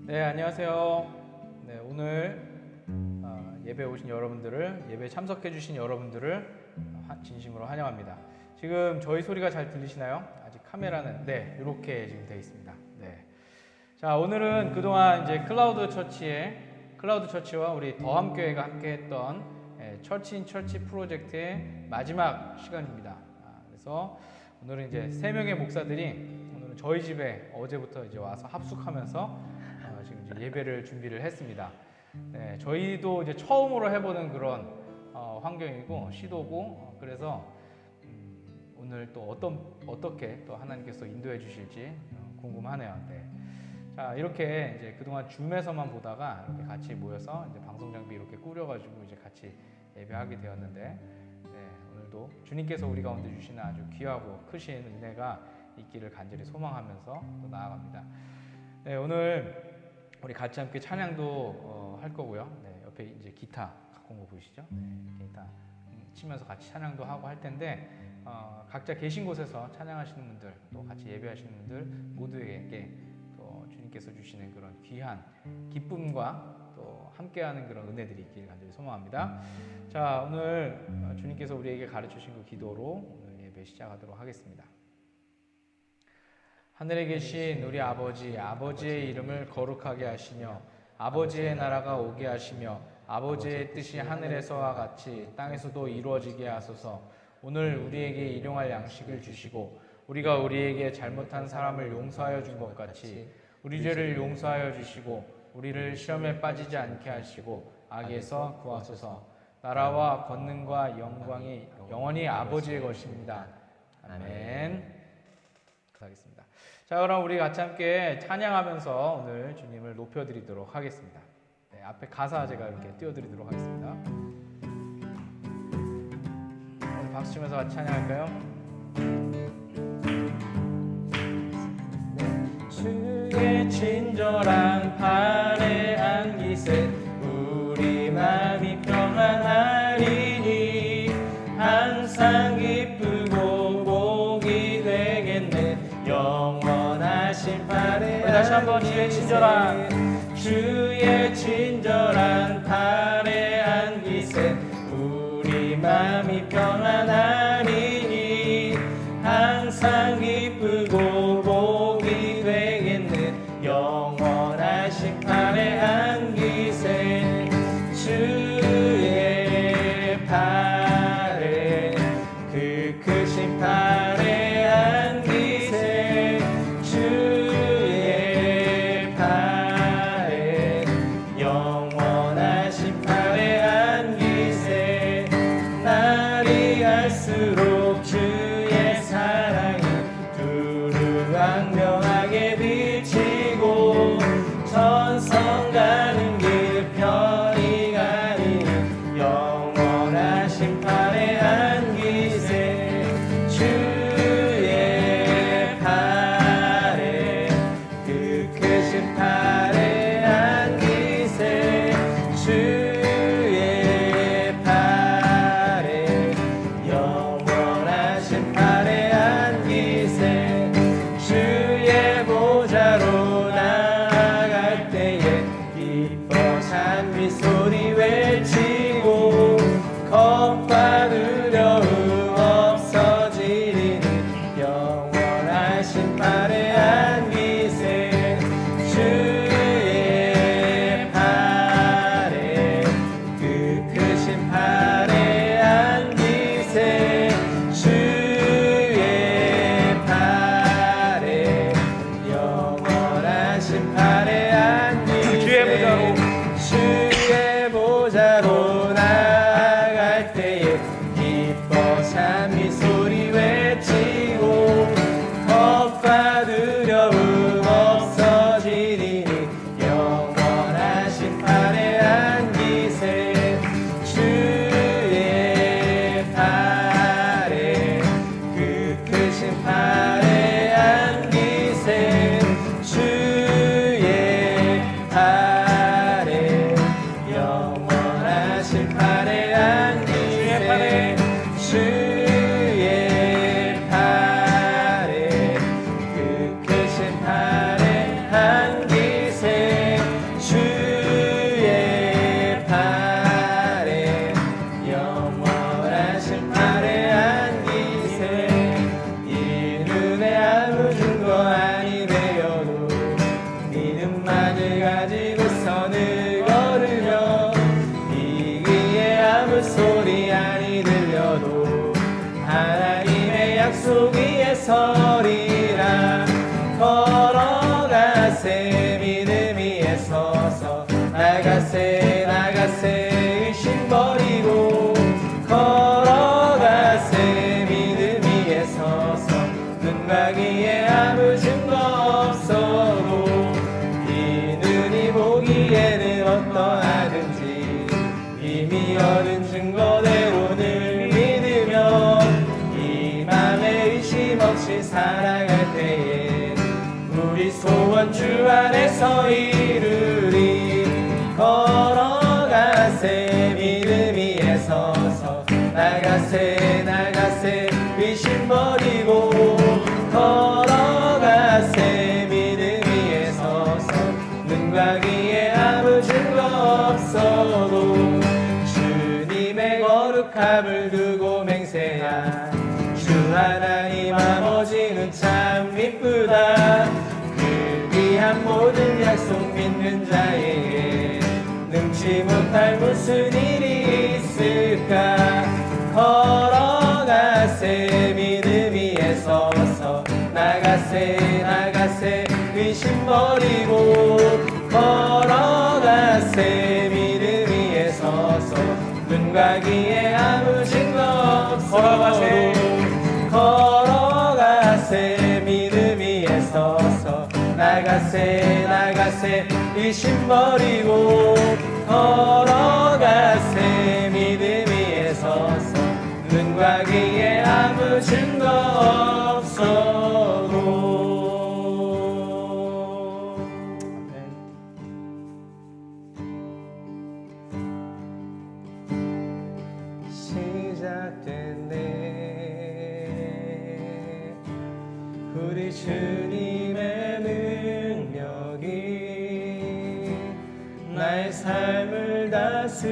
네, 안녕하세요. 네, 오늘 예배 오신 여러분들을, 예배 참석해 주신 여러분들을 진심으로 환영합니다. 지금 저희 소리가 잘 들리시나요? 아직 카메라는 이렇게 지금 되어 있습니다. 네. 자, 오늘은 그동안 이제 클라우드 처치와 우리 더함교회가 함께 했던 처치인 처치 프로젝트의 마지막 시간입니다. 그래서 오늘은 이제 3명의 목사들이 오늘은 저희 집에 어제부터 이제 와서 합숙하면서 지금 이제 예배를 준비를 했습니다. 네, 저희도 이제 처음으로 해보는 그런 환경이고 시도고 그래서 오늘 또 어떻게 또 하나님께서 인도해 주실지 궁금하네요. 네. 자, 이렇게 이제 그동안 줌에서만 보다가 이렇게 같이 모여서 이제 방송 장비 이렇게 꾸려가지고 이제 같이 예배하게 되었는데, 네, 오늘도 주님께서 우리 가운데 주시는 아주 귀하고 크신 은혜가 있기를 간절히 소망하면서 또 나아갑니다. 네, 오늘 우리 같이 함께 찬양도 할 거고요. 네, 옆에 이제 기타 갖고 온 거 보이시죠? 네, 기타 치면서 같이 찬양도 하고 할 텐데 각자 계신 곳에서 찬양하시는 분들 또 같이 예배하시는 분들 모두에게 또 주님께서 주시는 그런 귀한 기쁨과 또 함께하는 그런 은혜들이 있기를 간절히 소망합니다. 자, 오늘 주님께서 우리에게 가르치신 그 기도로 오늘 예배 시작하도록 하겠습니다. 하늘에 계신 우리 아버지의 이름을 거룩하게 하시며 아버지의 나라가 오게 하시며 아버지의 뜻이 하늘에서와 같이 땅에서도 이루어지게 하소서. 오늘 우리에게 일용할 양식을 주시고 우리가 우리에게 잘못한 사람을 용서하여 준 것 같이 우리 죄를 용서하여 주시고 우리를 시험에 빠지지 않게 하시고 악에서 구하소서. 나라와 권능과 영광이 영원히 아버지의 것입니다. 아멘. 하겠습니다. 자, 그럼 우리 같이 함께 찬양하면서 오늘 주님을 높여드리도록 하겠습니다. 네, 앞에 가사 제가 이렇게 띄워드리도록 하겠습니다. 오늘 박수 치면서 같이 찬양할까요? 네. 주의 친절한 팔에 안기세 우리 마음이 평안하리니 항상 기쁘고 복이 되겠네. 영원하신 팔에 다시 한번 주의 친절한 팔에 안기세 우리 마음이 평안하리니 항상 기쁘고 복이 되겠네. 영원하신 팔에 안기세 주의 팔에 그 크신 팔에 안기세 주의 팔에 영원하신 팔에 안기세. 날이 갈수록 주의 사랑이 두루 광명하게 비치고 전성 가는 길 편히 가니 영원하신 팔에 안기세 주의 팔에 그 크신 팔에 안기세 주의 팔에 영원하신 팔에 안기세. 주의 보좌로 나아갈 때에 기뻐 찬미 소리 외치고 겁과 두려움 없어지리니 영원하신 팔에 안기세 주의 팔에 그 크신 팔에 안기세 주의 팔에 영원하신 팔에 안기세. 주의 보좌로 나아갈 때에 기뻐 찬미 소리 외치고 겁과 두려움 없어지리니 영원하신 팔에 안기세 주의 팔에 그 크신 팔에 안기세 주의 팔에 영원하신 팔에 안기세 주의 팔에 그 크신 우리 소원 주 안에서 이루리. 걸어가세 믿음 위에 서서 나가세 나가세 의심 버리고 걸어가세 믿음 위에 서서 눈과 귀에 아무 증거 없어도 주님의 거룩함을 두고 맹세한 주 하나님 아버지는 참 이쁘다. 그 귀한 모든 약속 믿는 자에게 능치 못할 무슨 일이 있을까. 걸어가세 믿음 위에 서서 나가세 나가세 의심 버리고 걸어가세 믿음 위에 서서 눈과 귀에 아무 증거 없어도 걸어가세 믿음 위에 서서 나가세 나가세 의심 버리고 걸어가세 믿음 위에 서서 눈과 귀에 아무 증거 없어도. 시작됐네 우리 주님의 능력이 나의 삶을 다스리고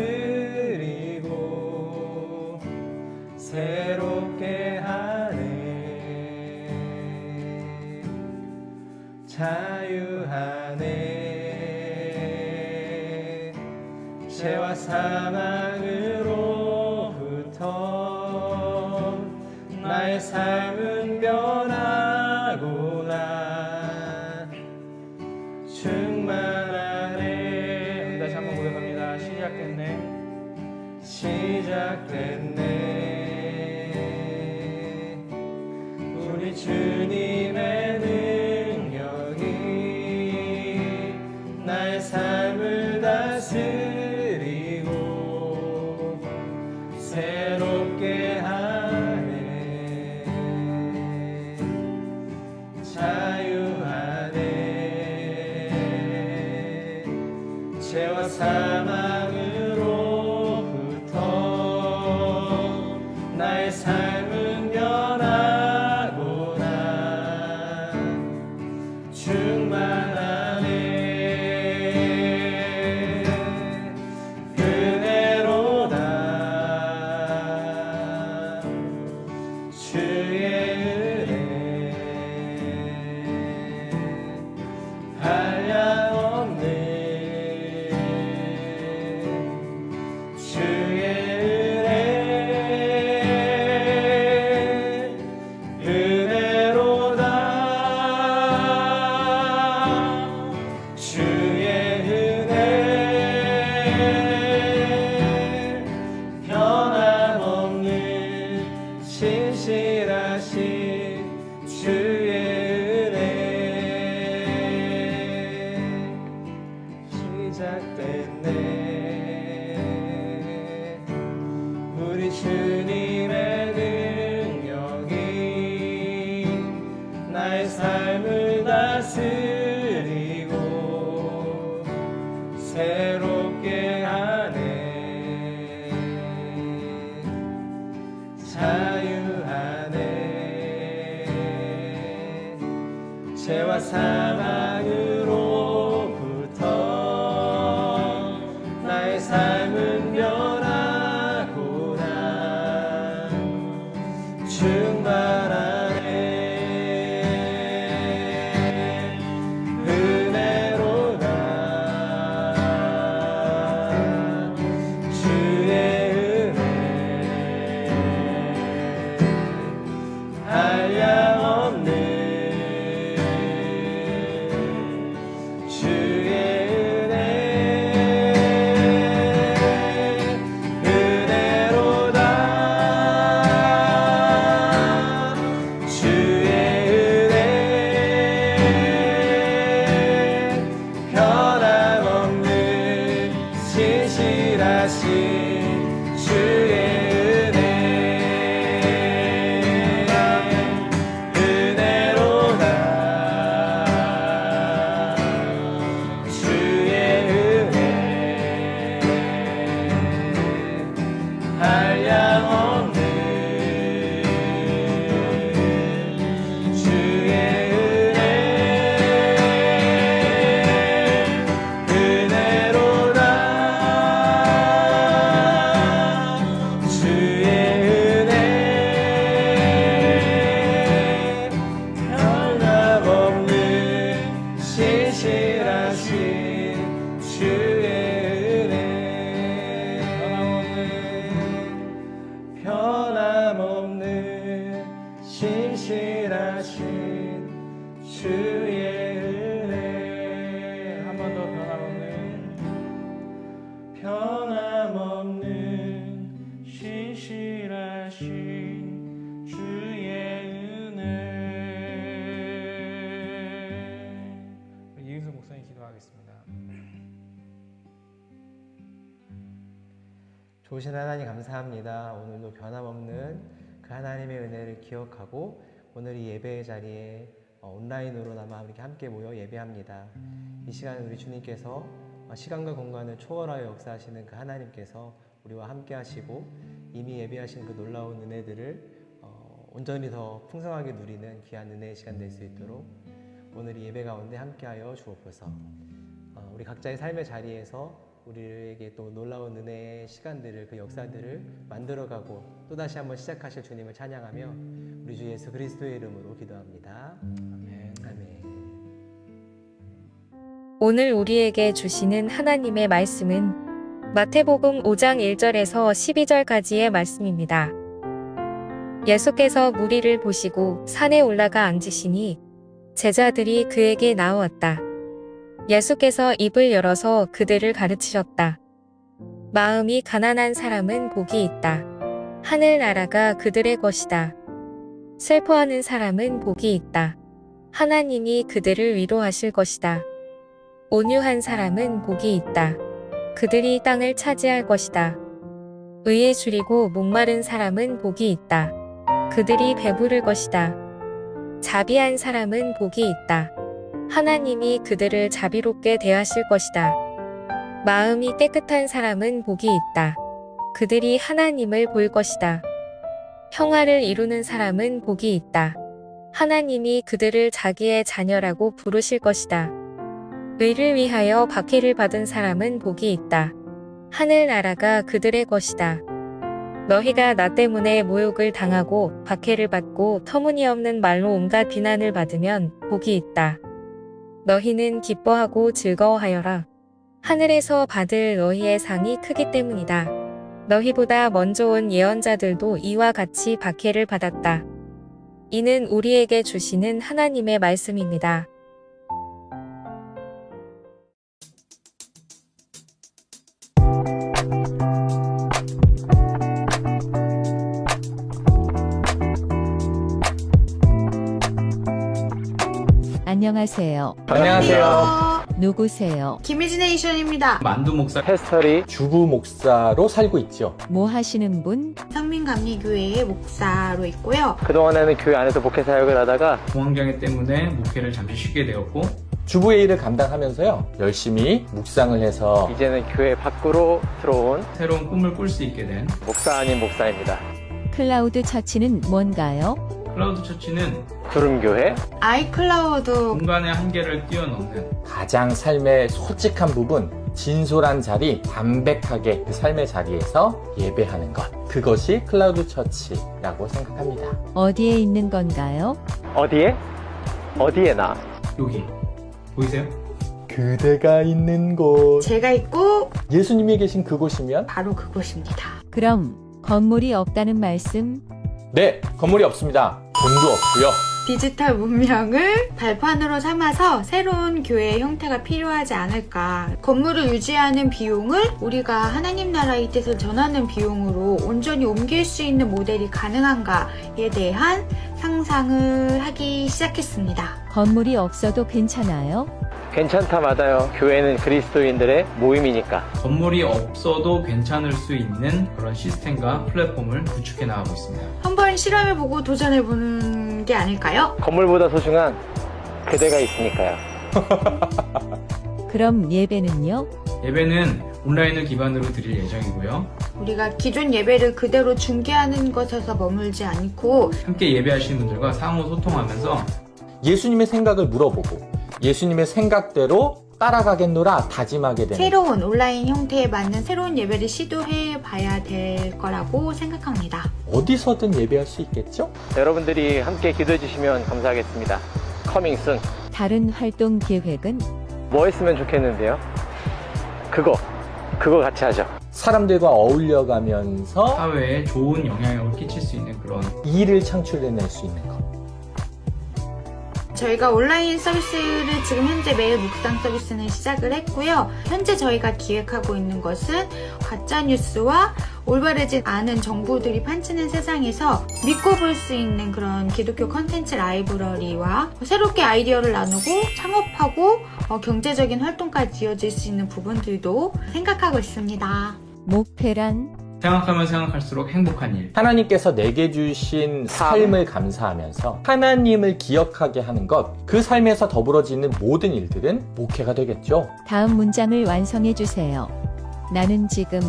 새롭게 하네. 자유하네 죄와 사망으로부터 나의 삶은 변하구나. 충만하네. 다시 한번 고백합니다. 시작됐네. 시작됐네 우리 주님의 능력이 나의 삶을 다스리고 새롭게 하네. 자유하네 죄와 사망으로부터 나의 삶은 변하구나. 충만하네 은혜로다 주의 은혜 한량없네 주의 은혜 은혜로다 주의 은혜 변함없는 신실하신 주의 은혜. 시작됐네 우리 주님의 능력이 나의 삶을 다스리고 새롭게 하네. 자유하네 죄와 사망으로부터 나의 삶은 변하구나. 충만하네 은혜로다 주의 은혜 한량없네 좋으신 하나님 감사합니다. 오늘도 변함없는 그 하나님의 은혜를 기억하고 오늘 이 예배의 자리에 온라인으로나마 이렇게 함께 모여 예배합니다. 이 시간 우리 주님께서 시간과 공간을 초월하여 역사하시는 그 하나님께서 우리와 함께 하시고 이미 예배하신 그 놀라운 은혜들을 온전히 더 풍성하게 누리는 귀한 은혜의 시간 될 수 있도록 오늘 이 예배 가운데 함께하여 주옵소서. 우리 각자의 삶의 자리에서 우리에게 또 놀라운 은혜의 시간들을 그 역사들을 만들어가고 또다시 한번 시작하실 주님을 찬양하며 우리 주 예수 그리스도의 이름으로 기도합니다. 아멘. 아멘. 오늘 우리에게 주시는 하나님의 말씀은 마태복음 5장 1절에서 12절까지의 말씀입니다. 예수께서 무리를 보시고 산에 올라가 앉으시니 제자들이 그에게 나왔다. 예수께서 입을 열어서 그들을 가르치셨다. 마음이 가난한 사람은 복이 있다. 하늘나라가 그들의 것이다. 슬퍼하는 사람은 복이 있다. 하나님이 그들을 위로하실 것이다. 온유한 사람은 복이 있다. 그들이 땅을 차지할 것이다. 의에 줄이고 목마른 사람은 복이 있다. 그들이 배부를 것이다. 자비한 사람은 복이 있다. 하나님이 그들을 자비롭게 대하실 것이다. 마음이 깨끗한 사람은 복이 있다. 그들이 하나님을 볼 것이다. 평화를 이루는 사람은 복이 있다. 하나님이 그들을 자기의 자녀라고 부르실 것이다. 의를 위하여 박해를 받은 사람은 복이 있다. 하늘나라가 그들의 것이다. 너희가 나 때문에 모욕을 당하고 박해를 받고 터무니없는 말로 온갖 비난을 받으면 복이 있다. 너희는 기뻐하고 즐거워하여라. 하늘에서 받을 너희의 상이 크기 때문이다. 너희보다 먼저 온 예언자들도 이와 같이 박해를 받았다. 이는 우리에게 주시는 하나님의 말씀입니다. 안녕하세요. 안녕하세요. 누구세요? 김희진에이션입니다. 만두 목사 패스터리 주부 목사로 살고 있죠. 뭐 하시는 분? 성민감리교회의 목사로 있고요. 그동안에는 교회 안에서 목회 사역을 하다가 공황장애 때문에 목회를 잠시 쉬게 되었고 주부의 일을 감당하면서요 열심히 묵상을 해서 이제는 교회 밖으로 들어온 새로운 꿈을 꿀 수 있게 된 목사 아닌 목사입니다. 클라우드 처치는 뭔가요? 클라우드 처치는 구름교회 아이클라우드 공간의 한계를 뛰어넘는 가장 삶의 솔직한 부분 진솔한 자리 담백하게 그 삶의 자리에서 예배하는 것 그것이 클라우드 처치라고 생각합니다. 어디에 있는 건가요? 어디에? 어디에나 여기 보이세요? 그대가 있는 곳 제가 있고 예수님이 계신 그곳이면 바로 그곳입니다. 그럼 건물이 없다는 말씀? 네 건물이 없습니다. 돈도 없고요. 디지털 문명을 발판으로 삼아서 새로운 교회의 형태가 필요하지 않을까. 건물을 유지하는 비용을 우리가 하나님 나라의 뜻을 전하는 비용으로 온전히 옮길 수 있는 모델이 가능한가에 대한 상상을 하기 시작했습니다. 건물이 없어도 괜찮아요? 괜찮다 맞아요. 교회는 그리스도인들의 모임이니까. 건물이 없어도 괜찮을 수 있는 그런 시스템과 플랫폼을 구축해 나가고 있습니다. 한번 실험해보고 도전해보는 게 아닐까요? 건물보다 소중한 그대가 있으니까요. 그럼 예배는요? 예배는 온라인을 기반으로 드릴 예정이고요. 우리가 기존 예배를 그대로 중계하는 것에서 머물지 않고 함께 예배하시는 분들과 상호 소통하면서 예수님의 생각을 물어보고 예수님의 생각대로 따라가겠노라 다짐하게 되는 새로운 온라인 형태에 맞는 새로운 예배를 시도해 봐야 될 거라고 생각합니다. 어디서든 예배할 수 있겠죠? 여러분들이 함께 기도해 주시면 감사하겠습니다. 커밍 순. 다른 활동 계획은? 뭐 했으면 좋겠는데요? 그거 같이 하죠. 사람들과 어울려가면서 사회에 좋은 영향을 끼칠 수 있는 그런 일을 창출해낼 수 있는 것 저희가 온라인 서비스를 지금 현재 매일 묵상 서비스는 시작을 했고요. 현재 저희가 기획하고 있는 것은 가짜뉴스와 올바르지 않은 정보들이 판치는 세상에서 믿고 볼 수 있는 그런 기독교 컨텐츠 라이브러리와 새롭게 아이디어를 나누고 창업하고 경제적인 활동까지 이어질 수 있는 부분들도 생각하고 있습니다. 목표란? 생각하면 생각할수록 행복한 일. 하나님께서 내게 주신 삶을 감사하면서 하나님을 기억하게 하는 것, 그 삶에서 더불어지는 모든 일들은 목회가 되겠죠. 다음 문장을 완성해 주세요. 나는 지금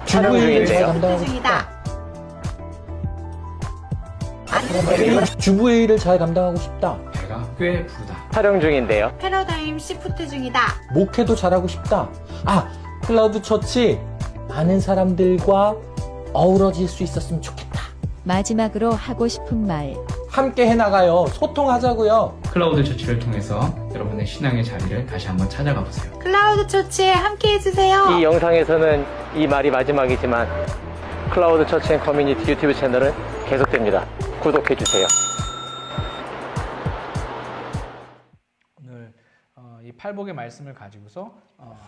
주부 일을 잘 시프트 감당하고 중이다. 싶다. 주부의 일을 잘 감당하고 싶다. 배가 꽤 부르다. 촬영 중인데요. 패러다임 시프트 중이다. 목회도 잘하고 싶다. 클라우드 처치 많은 사람들과 어우러질 수 있었으면 좋겠다. 마지막으로 하고 싶은 말. 함께 해나가요. 소통하자고요. 클라우드 처치를 통해서 여러분의 신앙의 자리를 다시 한번 찾아가 보세요. 클라우드 처치에 함께 해주세요. 이 영상에서는 이 말이 마지막이지만 클라우드 처치 앤 커뮤니티 유튜브 채널은 계속됩니다. 구독해 주세요. 오늘 이 팔복의 말씀을 가지고서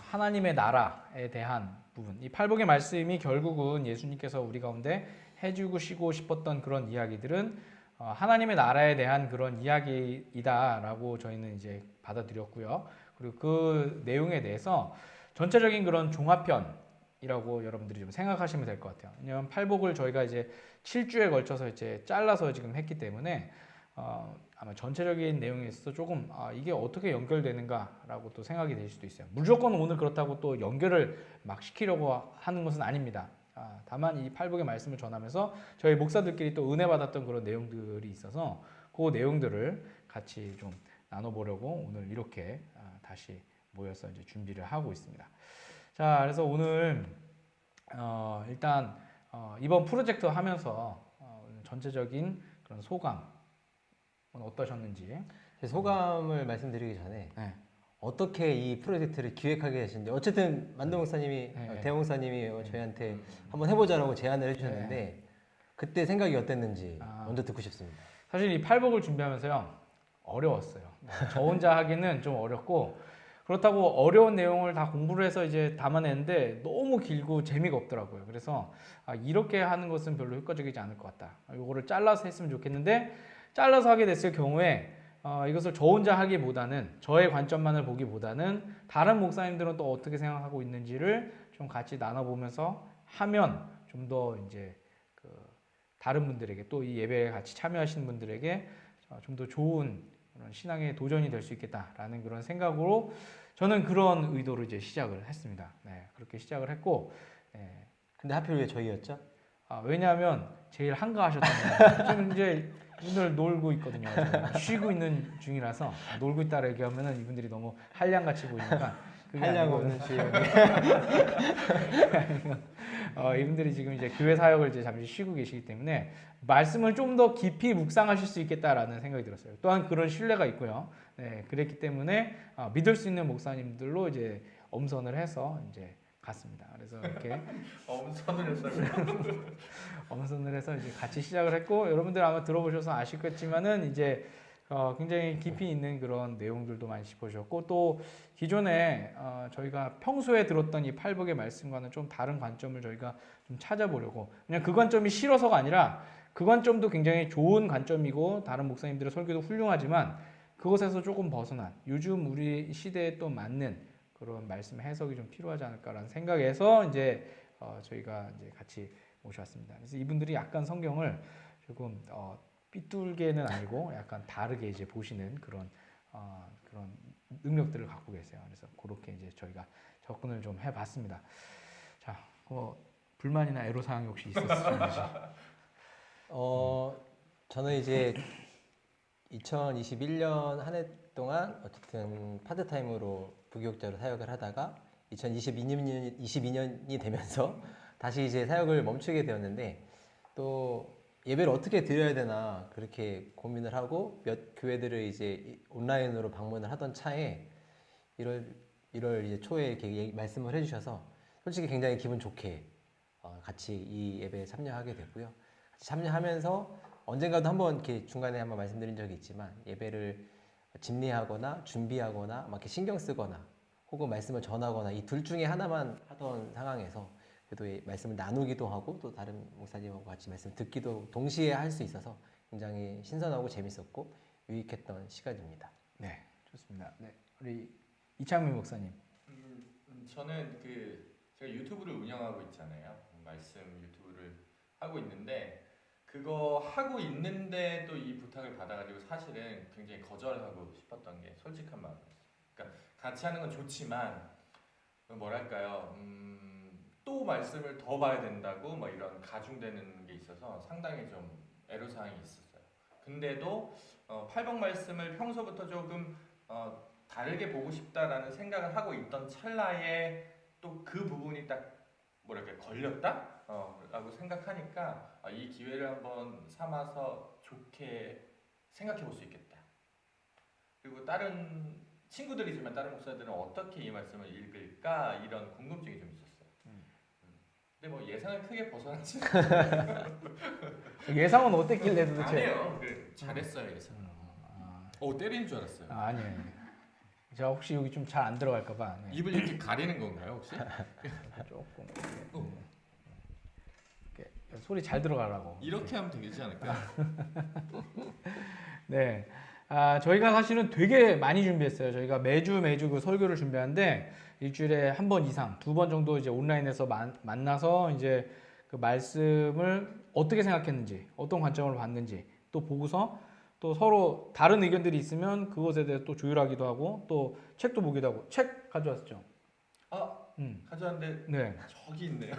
하나님의 나라에 대한 부분, 이 팔복의 말씀이 결국은 예수님께서 우리 가운데 해주시고 싶었던 그런 이야기들은 하나님의 나라에 대한 그런 이야기이다라고 저희는 이제 받아들였고요. 그리고 그 내용에 대해서 전체적인 그런 종합편이라고 여러분들이 좀 생각하시면 될 것 같아요. 왜냐하면 팔복을 저희가 이제 7주에 걸쳐서 이제 잘라서 지금 했기 때문에 아마 전체적인 내용에 있어서 조금 이게 어떻게 연결되는가라고 또 생각이 될 수도 있어요. 무조건 오늘 그렇다고 또 연결을 막 시키려고 하는 것은 아닙니다. 다만 이 팔복의 말씀을 전하면서 저희 목사들끼리 또 은혜 받았던 그런 내용들이 있어서 그 내용들을 같이 좀 나눠보려고 오늘 이렇게 다시 모여서 이제 준비를 하고 있습니다. 자, 그래서 오늘 일단 이번 프로젝트 하면서 전체적인 그런 소감 어떠셨는지. 제 소감을 말씀드리기 전에 네. 어떻게 이 프로젝트를 기획하게 되신지, 어쨌든 만도 목사님이 네. 대형 목사님이 저희한테 한번 해보자라고 제안을 해주셨는데 그때 생각이 어땠는지 먼저 듣고 싶습니다. 사실 이 팔복을 준비하면서요 어려웠어요. 저 혼자 하기는 좀 어렵고, 그렇다고 어려운 내용을 다 공부를 해서 이제 담아내는데 너무 길고 재미가 없더라고요. 그래서 이렇게 하는 것은 별로 효과적이지 않을 것 같다. 이거를 잘라서 했으면 좋겠는데, 잘라서 하게 됐을 경우에 이것을 저 혼자 하기보다는, 저의 관점만을 보기보다는 다른 목사님들은 또 어떻게 생각하고 있는지를 좀 같이 나눠보면서 하면 좀 더 이제 다른 분들에게, 또 이 예배에 같이 참여하시는 분들에게 좀 더 좋은 그런 신앙의 도전이 될 수 있겠다라는 그런 생각으로 저는 그런 의도로 이제 시작을 했습니다. 네, 그렇게 시작을 했고, 근데 하필 왜 저희였죠? 왜냐하면 제일 한가하셨던 거예요. 지금 이제 이분들 놀고 있거든요. 쉬고 있는 중이라서 놀고 있다고 얘기하면은 이분들이 너무 한량같이 보이니까 한량 없는 주인. 이분들이 지금 이제 교회 사역을 이제 잠시 쉬고 계시기 때문에 말씀을 좀 더 깊이 묵상하실 수 있겠다라는 생각이 들었어요. 또한 그런 신뢰가 있고요. 네, 그랬기 때문에 믿을 수 있는 목사님들로 이제 엄선을 해서 이제 갔습니다. 그래서 이렇게 엄선을 했어요. 엄선을 해서 이제 같이 시작을 했고, 여러분들 아마 들어보셔서 아시겠지만은 이제 굉장히 깊이 있는 그런 내용들도 많이 짚어주셨고, 또 기존에 저희가 평소에 들었던 이 팔복의 말씀과는 좀 다른 관점을 저희가 좀 찾아보려고, 그냥 그 관점이 싫어서가 아니라 그 관점도 굉장히 좋은 관점이고 다른 목사님들의 설교도 훌륭하지만 그것에서 조금 벗어난, 요즘 우리 시대에 또 맞는 그런 말씀 해석이 좀 필요하지 않을까라는 생각에서 이제 저희가 이제 같이 모셔왔습니다. 그래서 이분들이 약간 성경을 조금 삐뚤게는 아니고 약간 다르게 이제 보시는 그런 능력들을 갖고 계세요. 그래서 그렇게 이제 저희가 접근을 좀 해봤습니다. 자, 불만이나 애로사항이 혹시 있었는지? 저는 이제 2021년 한 해 동안 어쨌든 파트타임으로 부교육자로 사역을 하다가 2022년이 되면서 다시 이제 사역을 멈추게 되었는데, 또 예배를 어떻게 드려야 되나 그렇게 고민을 하고 몇 교회들을 이제 온라인으로 방문을 하던 차에 1월 이제 초에 이렇게 말씀을 해주셔서 솔직히 굉장히 기분 좋게 같이 이 예배에 참여하게 됐고요. 같이 참여하면서 언젠가도 한번 이렇게 중간에 한번 말씀드린 적이 있지만, 예배를 집례하거나 준비하거나 막 이렇게 신경 쓰거나 혹은 말씀을 전하거나 이 둘 중에 하나만 하던 상황에서 그래도 이 말씀을 나누기도 하고 또 다른 목사님하고 같이 말씀 듣기도 동시에 할 수 있어서 굉장히 신선하고 재밌었고 유익했던 시간입니다. 네, 좋습니다. 네, 우리 이창민 목사님. 저는 제가 유튜브를 운영하고 있잖아요. 말씀 유튜브를 하고 있는데 그거 하고 있는데 또 이 부탁을 받아가지고 사실은 굉장히 거절하고 싶었던 게 솔직한 마음이었어요. 그러니까 같이 하는 건 좋지만 뭐랄까요, 또 말씀을 더 봐야 된다고 뭐 이런 가중되는 게 있어서 상당히 좀 애로사항이 있었어요. 근데도 팔복 말씀을 평소부터 조금 다르게 보고 싶다라는 생각을 하고 있던 찰나에 또 그 부분이 딱 뭐랄까 걸렸다? 라고 생각하니까 이 기회를 한번 삼아서 좋게 생각해 볼 수 있겠다. 그리고 다른 친구들이지만 다른 목사들은 어떻게 이 말씀을 읽을까 이런 궁금증이 좀 있었어요. 근데 뭐 예상을 크게 벗어나지 예상은 어땠길래 도대체? 아니에요. 잘했어요 예상. 때리는 줄 알았어요. 아니에요. 제가 혹시 여기 좀 잘 안 들어갈까봐 입을 이렇게 가리는 건가요 혹시? 조금 이렇게 소리 잘 들어가라고. 이렇게 하면 되지 않을까? 네. 저희가 사실은 되게 많이 준비했어요. 저희가 매주 그 설교를 준비하는데 일주일에 한 번 이상, 2번 정도 이제 온라인에서 만나서 이제 그 말씀을 어떻게 생각했는지, 어떤 관점으로 봤는지 또 보고서 또 서로 다른 의견들이 있으면 그것에 대해 또 조율하기도 하고 또 책도 보기도 하고. 책 가져왔죠? 가져왔는데 네. 저기 있네요.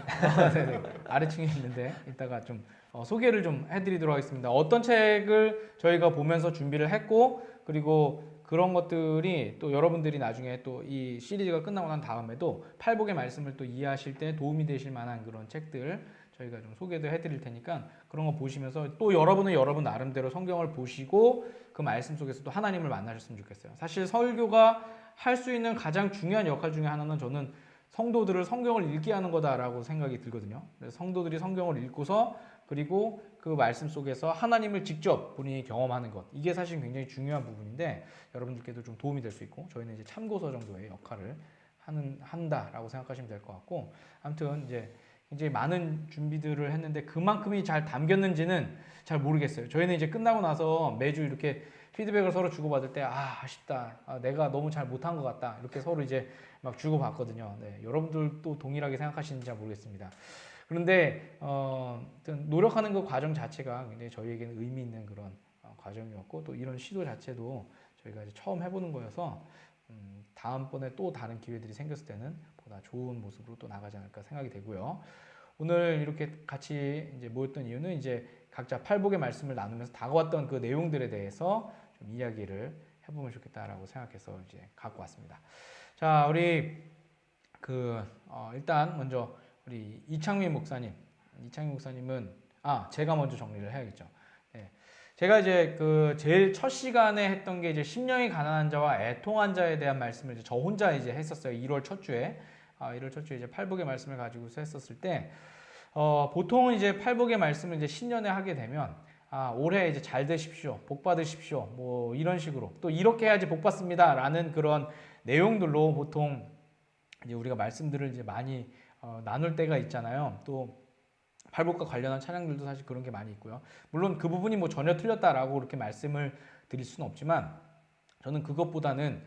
네네. 아래층에 있는데 이따가 좀 소개를 좀 해드리도록 하겠습니다. 어떤 책을 저희가 보면서 준비를 했고 그리고 그런 것들이 또 여러분들이 나중에 또 이 시리즈가 끝나고 난 다음에도 팔복의 말씀을 또 이해하실 때 도움이 되실 만한 그런 책들 저희가 좀 소개도 해드릴 테니까 그런 거 보시면서 또 여러분은 여러분 나름대로 성경을 보시고 그 말씀 속에서 또 하나님을 만나셨으면 좋겠어요. 사실 설교가 할 수 있는 가장 중요한 역할 중에 하나는 저는 성도들을 성경을 읽게 하는 거다라고 생각이 들거든요. 그래서 성도들이 성경을 읽고서 그리고 그 말씀 속에서 하나님을 직접 본인이 경험하는 것, 이게 사실 굉장히 중요한 부분인데 여러분들께도 좀 도움이 될 수 있고 저희는 이제 참고서 정도의 역할을 한다라고 생각하시면 될 것 같고, 아무튼 이제 굉장히 많은 준비들을 했는데 그만큼이 잘 담겼는지는 잘 모르겠어요. 저희는 이제 끝나고 나서 매주 이렇게 피드백을 서로 주고받을 때 아쉽다, 내가 너무 잘 못한 것 같다, 이렇게 서로 이제 막 주고받거든요. 네, 여러분들도 동일하게 생각하시는지 잘 모르겠습니다. 그런데 노력하는 그 과정 자체가 굉장히 저희에게는 의미 있는 그런 과정이었고 또 이런 시도 자체도 저희가 이제 처음 해보는 거여서 다음번에 또 다른 기회들이 생겼을 때는 보다 좋은 모습으로 또 나가지 않을까 생각이 되고요. 오늘 이렇게 같이 이제 모였던 이유는 이제 각자 팔복의 말씀을 나누면서 다가왔던 그 내용들에 대해서 좀 이야기를 해보면 좋겠다라고 생각해서 이제 갖고 왔습니다. 자, 우리 일단 먼저 우리 이창민 목사님은 제가 먼저 정리를 해야겠죠. 네. 제가 이제 제일 첫 시간에 했던 게 이제 심령이 가난한 자와 애통한 자에 대한 말씀을 이제 저 혼자 이제 했었어요. 1월 첫 주에. 1월 첫 주에 이제 팔복의 말씀을 가지고서 했었을 때, 보통은 이제 팔복의 말씀을 이제 신년에 하게 되면, 올해 이제 잘 되십시오, 복 받으십시오, 뭐 이런 식으로 또 이렇게 해야지 복 받습니다라는 그런 내용들로 보통 이제 우리가 말씀들을 이제 많이 나눌 때가 있잖아요. 또 팔복과 관련한 찬양들도 사실 그런 게 많이 있고요. 물론 그 부분이 뭐 전혀 틀렸다라고 그렇게 말씀을 드릴 수는 없지만 저는 그것보다는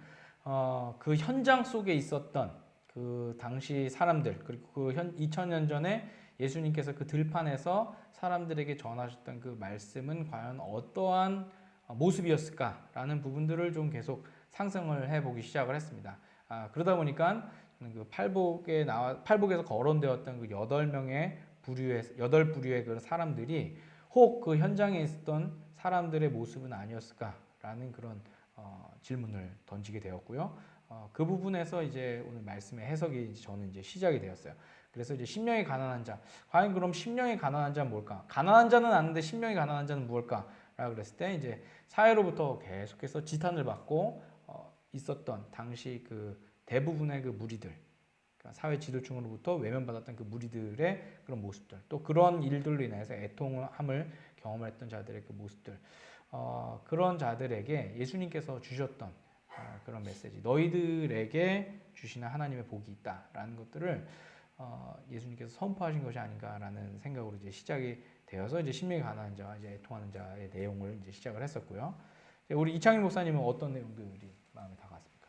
그 현장 속에 있었던 그 당시 사람들, 그리고 그 2000년 전에 예수님께서 그 들판에서 사람들에게 전하셨던 그 말씀은 과연 어떠한 모습이었을까라는 부분들을 좀 계속 상상을 해보기 시작을 했습니다. 그러다 보니까 그 팔복에서 거론되었던 그 8부류의 그 사람들이 혹 그 현장에 있었던 사람들의 모습은 아니었을까라는 그런 질문을 던지게 되었고요. 그 부분에서 이제 오늘 말씀의 해석이 저는 이제 시작이 되었어요. 그래서 이제 심령이 가난한 자, 과연 그럼 심령이 가난한 자는 뭘까? 가난한 자는 아는데 심령이 가난한 자는 무엇일까? 라고 그랬을 때 이제 사회로부터 계속해서 지탄을 받고 있었던 당시 그 대부분의 그 무리들, 그러니까 사회 지도층으로부터 외면받았던 그 무리들의 그런 모습들, 또 그런 일들로 인해서 애통함을 경험했던 자들의 그 모습들, 그런 자들에게 예수님께서 주셨던 그런 메시지, 너희들에게 주시는 하나님의 복이 있다라는 것들을 예수님께서 선포하신 것이 아닌가라는 생각으로 이제 시작이 되어서 이제 심령이 가난한 자와 이제 애통하는 자의 내용을 이제 시작을 했었고요. 우리 이창민 목사님은 어떤 내용들이 마음에 다가왔습니까?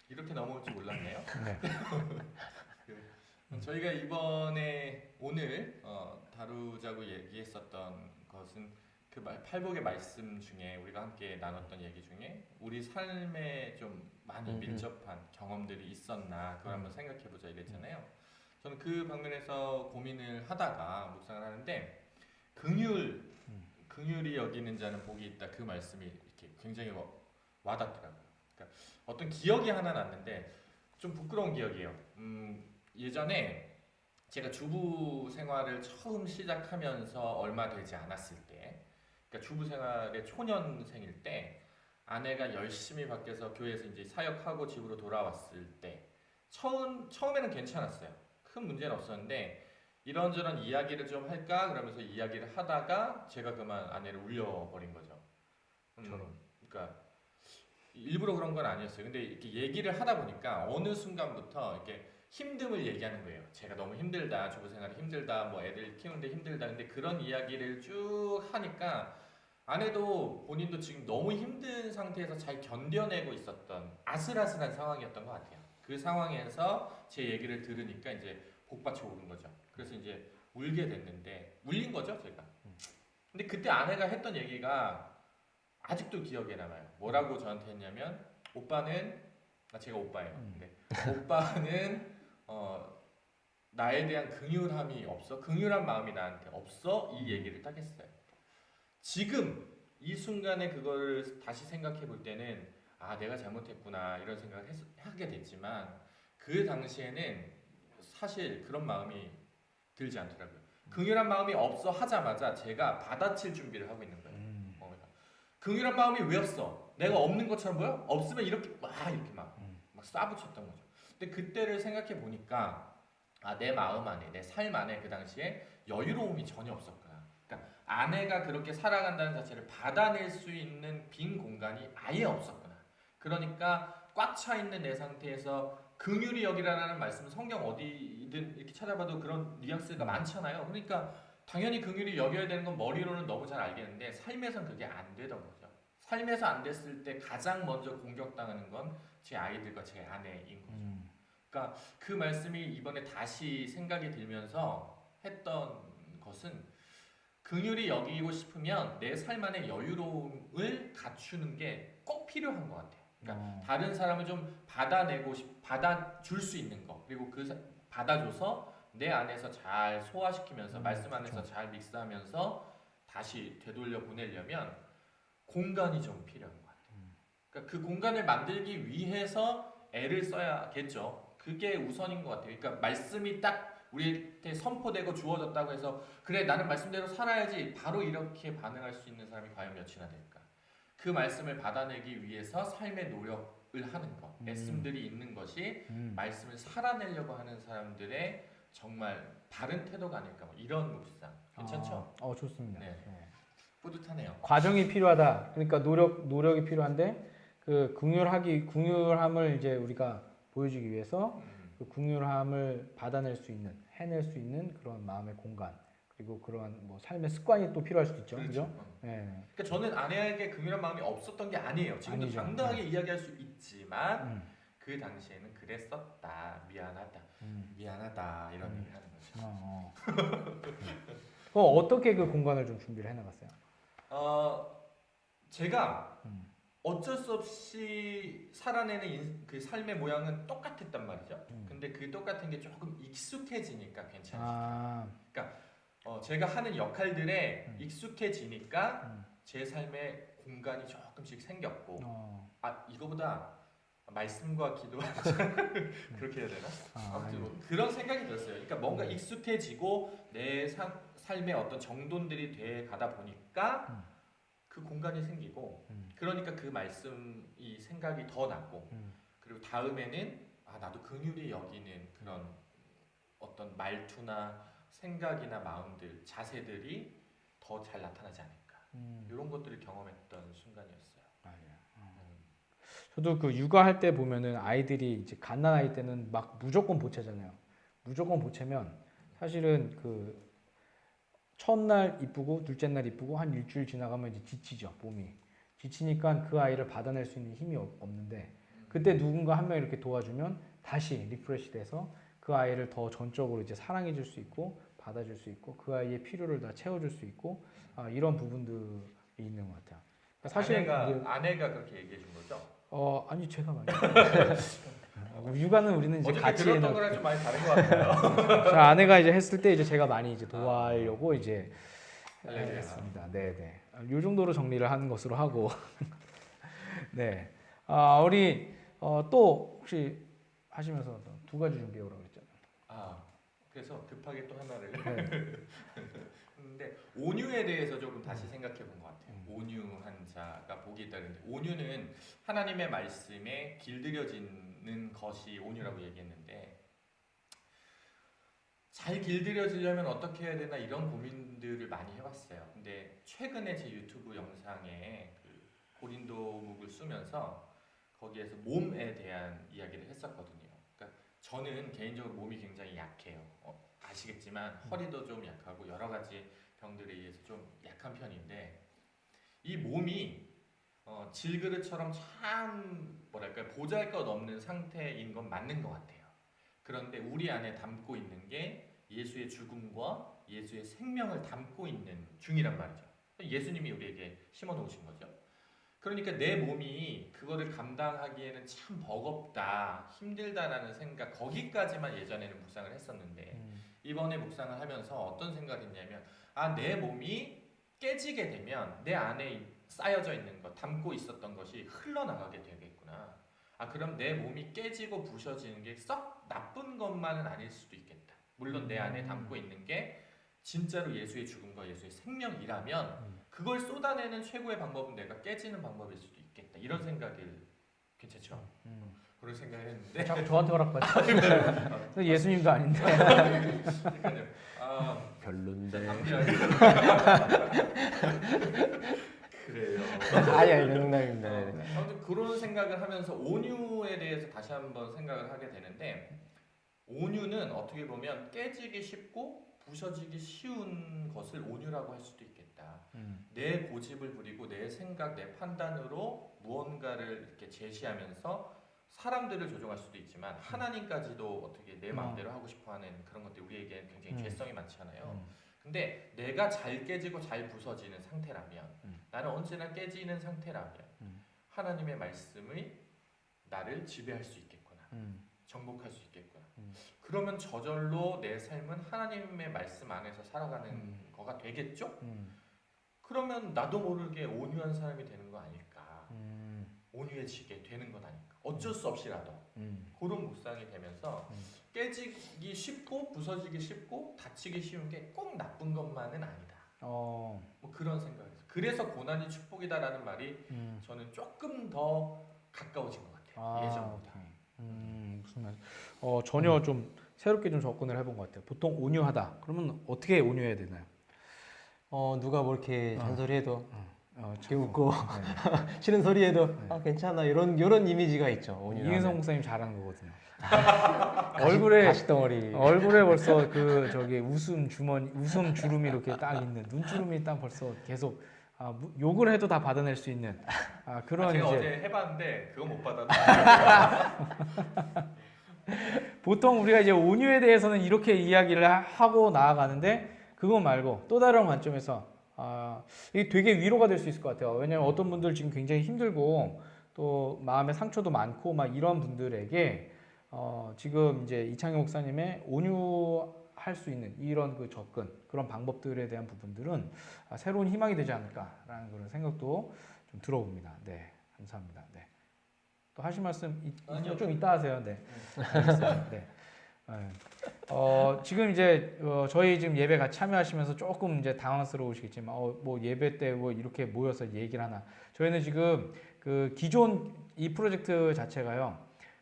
이렇게 넘어올 줄 몰랐네요. 네. 저희가 이번에 오늘 다루자고 얘기했었던 것은 그 팔복의 말씀 중에 우리가 함께 나눴던 얘기 중에 우리 삶에 좀 많이 밀접한 경험들이 있었나 그걸 한번 생각해보자 이랬잖아요. 저는 그 방면에서 고민을 하다가 묵상을 하는데 긍휼이 여기는 자는 복이 있다 그 말씀이 이렇게 굉장히 와닿더라고요. 그러니까 어떤 기억이 하나 났는데 좀 부끄러운 기억이에요. 예전에 제가 주부 생활을 처음 시작하면서 얼마 되지 않았을 때, 그러니까 주부 생활의 초년생일 때 아내가 열심히 밖에서 교회에서 이제 사역하고 집으로 돌아왔을 때 처음에는 괜찮았어요. 큰 문제는 없었는데 이런저런 이야기를 좀 할까 그러면서 이야기를 하다가 제가 그만 아내를 울려버린 거죠. 그러니까 일부러 그런 건 아니었어요. 근데 이렇게 얘기를 하다 보니까 어느 순간부터 이렇게 힘듦을 얘기하는 거예요. 제가 너무 힘들다, 주부 생활이 힘들다, 뭐 애들 키우는데 힘들다. 근데 그런 이야기를 쭉 하니까 아내도 본인도 지금 너무 힘든 상태에서 잘 견뎌내고 있었던 아슬아슬한 상황이었던 것 같아요. 그 상황에서 제 얘기를 들으니까 이제 복받쳐 오른 거죠. 그래서 이제 울게 됐는데 울린 거죠, 제가. 근데 그때 아내가 했던 얘기가 아직도 기억에 남아요. 뭐라고 저한테 했냐면 오빠는 제가 오빠예요. 근데 오빠는 나에 대한 긍휼함이 없어. 긍휼한 마음이 나한테 없어. 이 얘기를 딱 했어요. 지금 이 순간에 그걸 다시 생각해 볼 때는 아 내가 잘못했구나 이런 생각을 하게 됐지만 그 당시에는 사실 그런 마음이 들지 않더라고요. 긍휼한 마음이 없어 하자마자 제가 받아칠 준비를 하고 있는 거예요. 긍휼한 마음이 왜 없어? 내가 없는 것처럼 보여? 없으면 이렇게 막 쏴붙였던 거죠. 근데 그때를 생각해 보니까 아, 내 마음 안에, 내 삶 안에 그 당시에 여유로움이 전혀 없었구나. 그러니까 아내가 그렇게 살아간다는 자체를 받아낼 수 있는 빈 공간이 아예 없었구나. 그러니까 꽉 차 있는 내 상태에서 긍휼히 여기라는 말씀은 성경 어디든 이렇게 찾아봐도 그런 뉘앙스가 많잖아요. 그러니까 당연히 긍휼히 여겨야 되는 건 머리로는 너무 잘 알겠는데 삶에선 그게 안 되던 거죠. 삶에서 안 됐을 때 가장 먼저 공격당하는 건 제 아이들과 제 아내인 거죠. 그러니까 그 말씀이 이번에 다시 생각이 들면서 했던 것은 긍휼히 여기고 싶으면 내 삶 안에 여유로움을 갖추는 게 꼭 필요한 것 같아요. 그러니까 다른 사람을 좀 받아줄 수 있는 거 그리고 받아줘서 내 안에서 잘 소화시키면서 말씀 안에서 잘 믹스하면서 다시 되돌려 보내려면 공간이 좀 필요한 것 같아요. 그러니까 그 공간을 만들기 위해서 애를 써야겠죠. 그게 우선인 것 같아요. 그러니까 말씀이 딱 우리한테 선포되고 주어졌다고 해서 그래 나는 말씀대로 살아야지 바로 이렇게 반응할 수 있는 사람이 과연 몇이나 될까. 그 말씀을 받아내기 위해서 삶의 노력을 하는 것, 애씀들이 있는 것이 말씀을 살아내려고 하는 사람들의 정말 바른 태도가 아닐까 뭐 이런 묵상 괜찮죠? 좋습니다. 네. 뿌듯하네요. 과정이 필요하다. 그러니까 노력이 필요한데 그 긍휼함을 이제 우리가 보여주기 위해서 그 긍휼함을 받아낼 수 있는, 해낼 수 있는 그런 마음의 공간 그리고 그러한 뭐 삶의 습관이 또 필요할 수도 있죠. 그렇죠? 네. 그러니까 저는 아내에게 긍휼한 마음이 없었던 게 아니에요. 지금도 아니죠. 당당하게 이야기할 수 있지만 그 당시에는 그랬었다. 미안하다 이런 얘기 하는 거죠. 그럼 어떻게 그 공간을 좀 준비를 해나갔어요? 제가 어쩔 수 없이 살아내는 그 삶의 모양은 똑같았단 말이죠. 근데 그 똑같은 게 조금 익숙해지니까 괜찮아요. 그러니까 제가 하는 역할들에 익숙해지니까 제 삶의 공간이 조금씩 생겼고 이거보다 말씀과 기도하자 그렇게 해야 되나? 아무튼 뭐 그런 생각이 들었어요. 그러니까 뭔가 익숙해지고 내 삶의 어떤 정돈들이 돼 가다 보니까 그 공간이 생기고 그러니까 그 말씀이 생각이 더 나고 그리고 다음에는 나도 긍휼히 여기는 그런 어떤 말투나 생각이나 마음들, 자세들이 더 잘 나타나지 않을까 이런 것들을 경험했던 순간이었어요. 저도 그 육아할 때 보면은 아이들이 이제 갓난아이 때는 막 무조건 보채잖아요. 무조건 보채면 사실은 그 첫날 이쁘고 둘째 날 이쁘고 한 일주일 지나가면 이제 지치죠. 몸이 지치니까 그 아이를 받아낼 수 있는 힘이 없는데 그때 누군가 한 명 이렇게 도와주면 다시 리프레시 돼서 그 아이를 더 전적으로 이제 사랑해 줄 수 있고 받아줄 수 있고 그 아이의 필요를 다 채워줄 수 있고 이런 부분들이 있는 것 같아요. 그러니까 사실 아내가 그렇게 얘기해 준 거죠? 아니 제가 많이 육아는 우리는 이제 어저께 같이 들었던 거랑 좀 많이 다른 것 같아요. 저 아내가 이제 했을 때 이제 제가 많이 이제 도와려고 이제 할렐루야. 했습니다. 네네. 요 정도로 정리를 하는 것으로 하고 네. 우리 또 혹시 하시면서 두 가지 준비해 오라고 그랬잖아요. 그래서 급하게 또 하나를 네. 근데 온유에 대해서 조금 다시 생각해 본 것 같아요. 온유한 자가 복이 있다는데 온유는 하나님의 말씀에 길들여지는 것이 온유라고 얘기했는데 잘 길들여지려면 어떻게 해야 되나 이런 고민들을 많이 해봤어요. 근데 최근에 제 유튜브 영상에 그 고린도묵을 쓰면서 거기에서 몸에 대한 이야기를 했었거든요. 그러니까 저는 개인적으로 몸이 굉장히 약해요. 아시겠지만 허리도 좀 약하고 여러 가지 병들에 의해서 좀 약한 편인데 이 몸이 질그릇처럼 참 뭐랄까 보잘것없는 상태인 건 맞는 것 같아요. 그런데 우리 안에 담고 있는 게 예수의 죽음과 예수의 생명을 담고 있는 중이란 말이죠. 예수님이 우리에게 심어 놓으신 거죠. 그러니까 내 몸이 그거를 감당하기에는 참 버겁다, 힘들다라는 생각 거기까지만 예전에는 묵상을 했었는데 이번에 묵상을 하면서 어떤 생각이 있냐면 내 몸이 깨지게 되면 내 안에 쌓여져 있는 것, 담고 있었던 것이 흘러나가게 되겠구나. 그럼 내 몸이 깨지고 부셔지는 게 썩 나쁜 것만은 아닐 수도 있겠다. 물론 내 안에 담고 있는 게 진짜로 예수의 죽음과 예수의 생명이라면 그걸 쏟아내는 최고의 방법은 내가 깨지는 방법일 수도 있겠다. 이런 생각을 괜찮죠? 그런 생각을 했는데 자꾸 저한테 허락받죠. 예수님도 아닌데. 그러니까요. 별론데. 그래요. 아니 농담입니다. 아무튼 그런 생각을 하면서 온유에 대해서 다시 한번 생각을 하게 되는데 온유는 어떻게 보면 깨지기 쉽고 부서지기 쉬운 것을 온유라고 할 수도 있겠다. 내 고집을 부리고 내 생각, 내 판단으로 무언가를 이렇게 제시하면서 사람들을 조종할 수도 있지만 하나님까지도 어떻게 내 마음대로 하고 싶어하는 그런 것들이 우리에게 굉장히 죄성이 많잖아요. 근데 내가 잘 깨지고 잘 부서지는 상태라면 나는 언제나 깨지는 상태라면 하나님의 말씀이 나를 지배할 수 있겠구나. 정복할 수 있겠구나. 그러면 저절로 내 삶은 하나님의 말씀 안에서 살아가는 거가 되겠죠? 그러면 나도 모르게 온유한 사람이 되는 거 아닐까? 온유해지게 되는 건 아닐까? 어쩔 수 없이라도 그런 묵상이 되면서 깨지기 쉽고 부서지기 쉽고 다치기 쉬운 게 꼭 나쁜 것만은 아니다. 뭐 그런 생각이에요. 그래서 고난이 축복이다라는 말이 저는 조금 더 가까워진 것 같아요. 예전보다. 무슨 말? 전혀 좀 새롭게 좀 접근을 해본 것 같아요. 보통 온유하다. 그러면 어떻게 온유해야 되나요? 누가 뭐 이렇게 잔소리해도 이렇게 자꾸. 웃고 네. 싫은 소리해도 괜찮아 이런 이미지가 있죠. 온유하면. 이은성 목사님 잘하는 거거든요. 얼굴에 가시덩어리. 얼굴에 벌써 그 저기 웃음 주름이 이렇게 딱 있는 눈주름이 딱 벌써 계속 욕을 해도 다 받아낼 수 있는 그런 제가 이제 어제 해봤는데 그거 못 받았는데 보통 우리가 이제 온유에 대해서는 이렇게 이야기를 하고 나아가는데 그거 말고 또 다른 관점에서 이게 되게 위로가 될 수 있을 것 같아요. 왜냐하면 어떤 분들 지금 굉장히 힘들고 또 마음의 상처도 많고 막 이런 분들에게 지금 이제 이창희 목사님의 온유할 수 있는 이런 그 접근 그런 방법들에 대한 부분들은 새로운 희망이 되지 않을까라는 그런 생각도 좀 들어봅니다. 네, 감사합니다. 네. 또 하실 말씀 좀 이따 하세요. 네. 알겠습니다. 네. 지금 이제 저희 지금 예배 같이 참여하시면서 조금 이제 당황스러우시겠지만 뭐 예배 때 뭐 이렇게 모여서 얘기를 하나. 저희는 지금 그 기존 이 프로젝트 자체가요.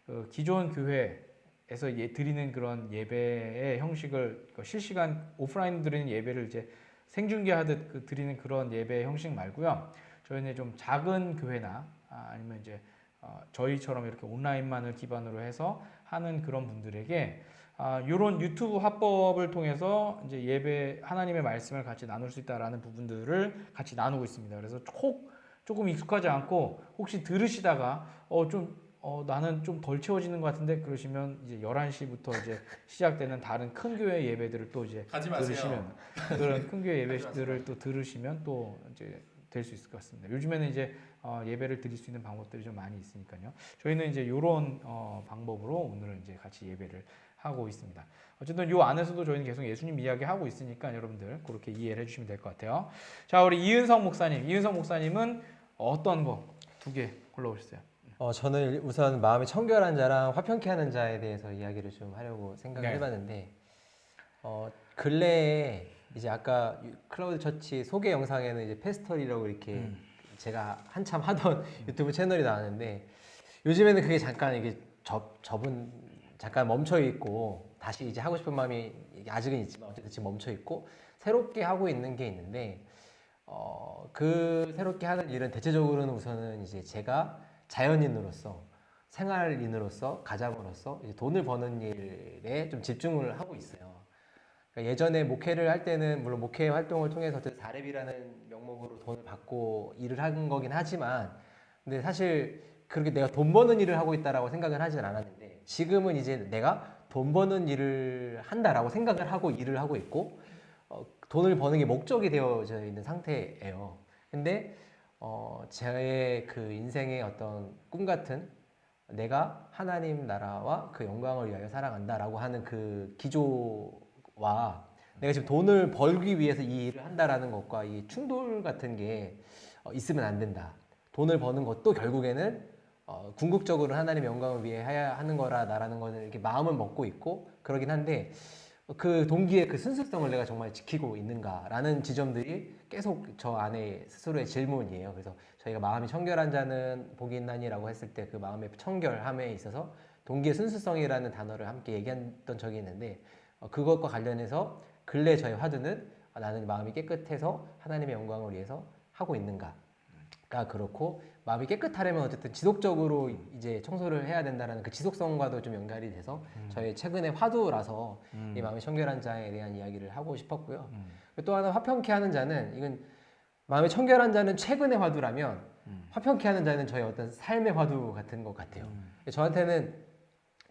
그 기존 교회에서 드리는 그런 예배의 형식을 실시간 오프라인 드리는 예배를 이제 생중계하듯 드리는 그런 예배 형식 말고요. 저희는 좀 작은 교회나 아니면 이제 저희처럼 이렇게 온라인만을 기반으로 해서 하는 그런 분들에게 이런 유튜브 화법을 통해서 이제 예배 하나님의 말씀을 같이 나눌 수 있다라는 부분들을 같이 나누고 있습니다. 그래서 조금 익숙하지 않고 혹시 들으시다가 좀 나는 좀 덜 채워지는 것 같은데 그러시면 이제 11시부터 이제 시작되는 다른 큰 교회 예배들을 또 이제 가지 마세요. 들으시면 그런 큰 교회 예배들을 또 들으시면 또 이제 될 수 있을 것 같습니다. 요즘에는 이제 예배를 드릴 수 있는 방법들이 좀 많이 있으니까요. 저희는 이제 이런 방법으로 오늘은 이제 같이 예배를 하고 있습니다. 어쨌든 요 안에서도 저희는 계속 예수님 이야기 하고 있으니까 여러분들 그렇게 이해를 해주시면 될 것 같아요. 자, 우리 이은성 목사님은 어떤 거 2개 골라오셨어요? 저는 우선 마음이 청결한 자랑 화평케 하는 자에 대해서 이야기를 좀 하려고 생각을 네. 해봤는데 근래에 이제 아까 클라우드 처치 소개 영상에는 이제 페스터리라고 이렇게 제가 한참 하던 유튜브 채널이 나왔는데 요즘에는 그게 잠깐 이게 접은 잠깐 멈춰 있고 다시 이제 하고 싶은 마음이 아직은 있지만 어쨌든 지금 멈춰 있고 새롭게 하고 있는 게 있는데 그 새롭게 하는 일은 대체적으로는 우선은 이제 제가 자연인으로서 생활인으로서 가장으로서 이제 돈을 버는 일에 좀 집중을 하고 있어요. 그러니까 예전에 목회를 할 때는 물론 목회 활동을 통해서 4렙이라는 명목으로 돈을 받고 일을 한 거긴 하지만 근데 사실 그렇게 내가 돈 버는 일을 하고 있다라고 생각을 하진 않았는데 지금은 이제 내가 돈 버는 일을 한다라고 생각을 하고 일을 하고 있고 돈을 버는 게 목적이 되어져 있는 상태예요. 근데 제 그 인생의 어떤 꿈 같은 내가 하나님 나라와 그 영광을 위하여 살아간다라고 하는 그 기조와 내가 지금 돈을 벌기 위해서 이 일을 한다라는 것과 이 충돌 같은 게 있으면 안 된다. 돈을 버는 것도 결국에는 궁극적으로 하나님의 영광을 위해 해야 하는 거라는 거는 이렇게 마음을 먹고 있고 그러긴 한데 그 동기의 그 순수성을 내가 정말 지키고 있는가라는 지점들이 계속 저 안에 스스로의 질문이에요. 그래서 저희가 마음이 청결한 자는 복이 있나니라고 했을 때 그 마음의 청결함에 있어서 동기의 순수성이라는 단어를 함께 얘기했던 적이 있는데 그것과 관련해서 근래 저의 화두는 나는 마음이 깨끗해서 하나님의 영광을 위해서 하고 있는가가 그렇고 마음이 깨끗하려면 어쨌든 지속적으로 이제 청소를 해야 된다라는 그 지속성과도 좀 연결이 돼서 저의 최근의 화두라서 이 마음이 청결한 자에 대한 이야기를 하고 싶었고요. 또 하나 화평케 하는 자는 이건 마음이 청결한 자는 최근의 화두라면 화평케 하는 자는 저의 어떤 삶의 화두 같은 것 같아요. 저한테는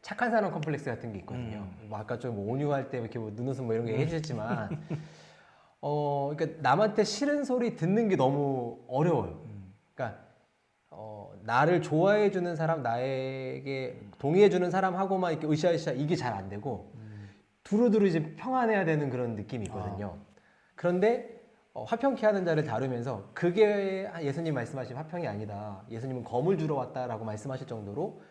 착한 사람 컴플렉스 같은 게 있거든요. 뭐 아까 좀 온유할 때 이렇게 뭐 눈웃음 뭐 이런 거 해주셨지만 그러니까 남한테 싫은 소리 듣는 게 너무 어려워요. 그러니까 나를 좋아해 주는 사람, 나에게 동의해 주는 사람하고만 이렇게 으쌰으쌰 이게 잘 안 되고 두루두루 이제 평안해야 되는 그런 느낌이 있거든요. 그런데 화평케 하는 자를 다루면서 그게 예수님 말씀하신 화평이 아니다. 예수님은 검을 주러 왔다라고 말씀하실 정도로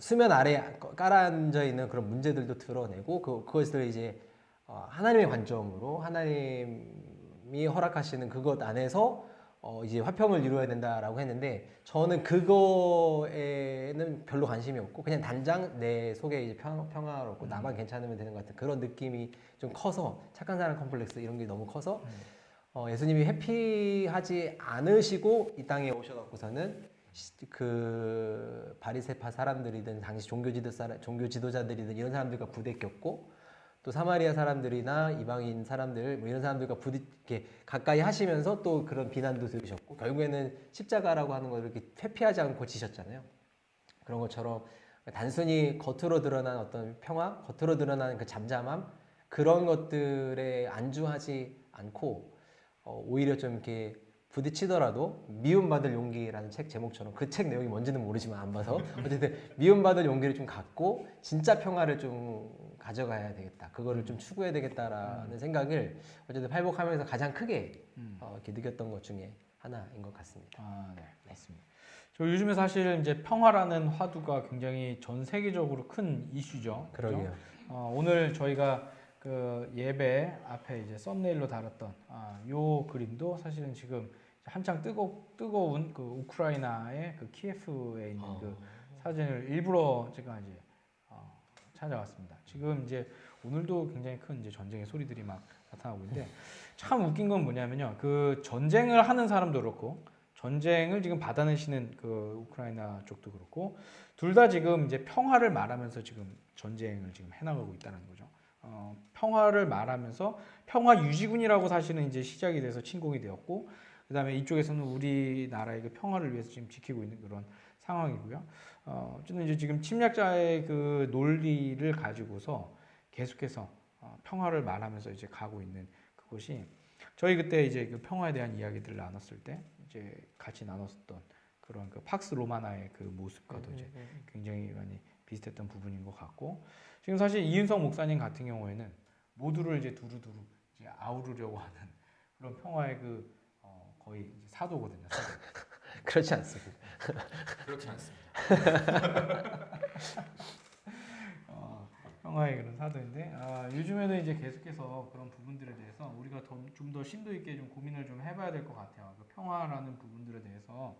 수면 아래 깔아앉아 있는 그런 문제들도 드러내고 그것을 이제 하나님의 관점으로 하나님이 허락하시는 그것 안에서 이제 화평을 이루어야 된다라고 했는데 저는 그거에는 별로 관심이 없고 그냥 단장 내 속에 이제 평화롭고 나만 괜찮으면 되는 것 같은 그런 느낌이 좀 커서 착한 사람 컴플렉스 이런 게 너무 커서 예수님이 해피하지 않으시고 이 땅에 오셔갖고서는 그 바리새파 사람들이든 당시 종교 지도자들이든 이런 사람들과 부대꼈고 또 사마리아 사람들이나 이방인 사람들 뭐 이런 사람들과 이렇게 가까이 하시면서 또 그런 비난도 들으셨고 결국에는 십자가라고 하는 걸 이렇게 회피하지 않고 지셨잖아요. 그런 것처럼 단순히 겉으로 드러난 어떤 평화, 겉으로 드러나는 그 잠잠함 그런 것들에 안주하지 않고 오히려 좀 이렇게 부딪히더라도 미움받을 용기라는 책 제목처럼 그 책 내용이 뭔지는 모르지만 안 봐서 어쨌든 미움받을 용기를 좀 갖고 진짜 평화를 좀 가져가야 되겠다. 그거를 좀 추구해야 되겠다라는 생각을 어쨌든 팔복하면서 가장 크게 이렇게 느꼈던 것 중에 하나인 것 같습니다. 네, 맞습니다. 저 요즘에 사실 이제 평화라는 화두가 굉장히 전 세계적으로 큰 이슈죠. 그렇죠? 그러게요. 오늘 저희가 그 예배 앞에 이제 썸네일로 달았던 요 그림도 사실은 지금 한창 뜨거운 그 우크라이나의 그 키예프에 있는 그 사진을 일부러 제가 이제 찾아왔습니다. 지금 이제 오늘도 굉장히 큰 이제 전쟁의 소리들이 막 나타나고 있는데 참 웃긴 건 뭐냐면요. 그 전쟁을 하는 사람도 그렇고 전쟁을 지금 받아내시는 그 우크라이나 쪽도 그렇고 둘 다 지금 이제 평화를 말하면서 지금 전쟁을 지금 해나가고 있다는 거죠. 평화를 말하면서 평화 유지군이라고 사실은 이제 시작이 돼서 침공이 되었고 그다음에 이쪽에서는 우리나라의 그 평화를 위해서 지금 지키고 있는 그런 상황이고요. 어쨌든 이제 지금 침략자의 그 논리를 가지고서 계속해서 평화를 말하면서 이제 가고 있는 그것이 저희 그때 이제 그 평화에 대한 이야기들을 나눴을 때 이제 같이 나눴었던 그런 그 팍스 로마나의 그 모습과도 이제 굉장히 많이 비슷했던 부분인 것 같고 지금 사실 이윤석 목사님 같은 경우에는 모두를 이제 두루두루 이제 아우르려고 하는 그런 평화의 그 거의 이제 사도거든요. 사도. 그렇지 않습니다. 그렇지 않습니다. 평화의 그런 사도인데 요즘에는 이제 계속해서 그런 부분들에 대해서 우리가 좀 더 심도 있게 좀 고민을 좀 해봐야 될 것 같아요. 그 평화라는 부분들에 대해서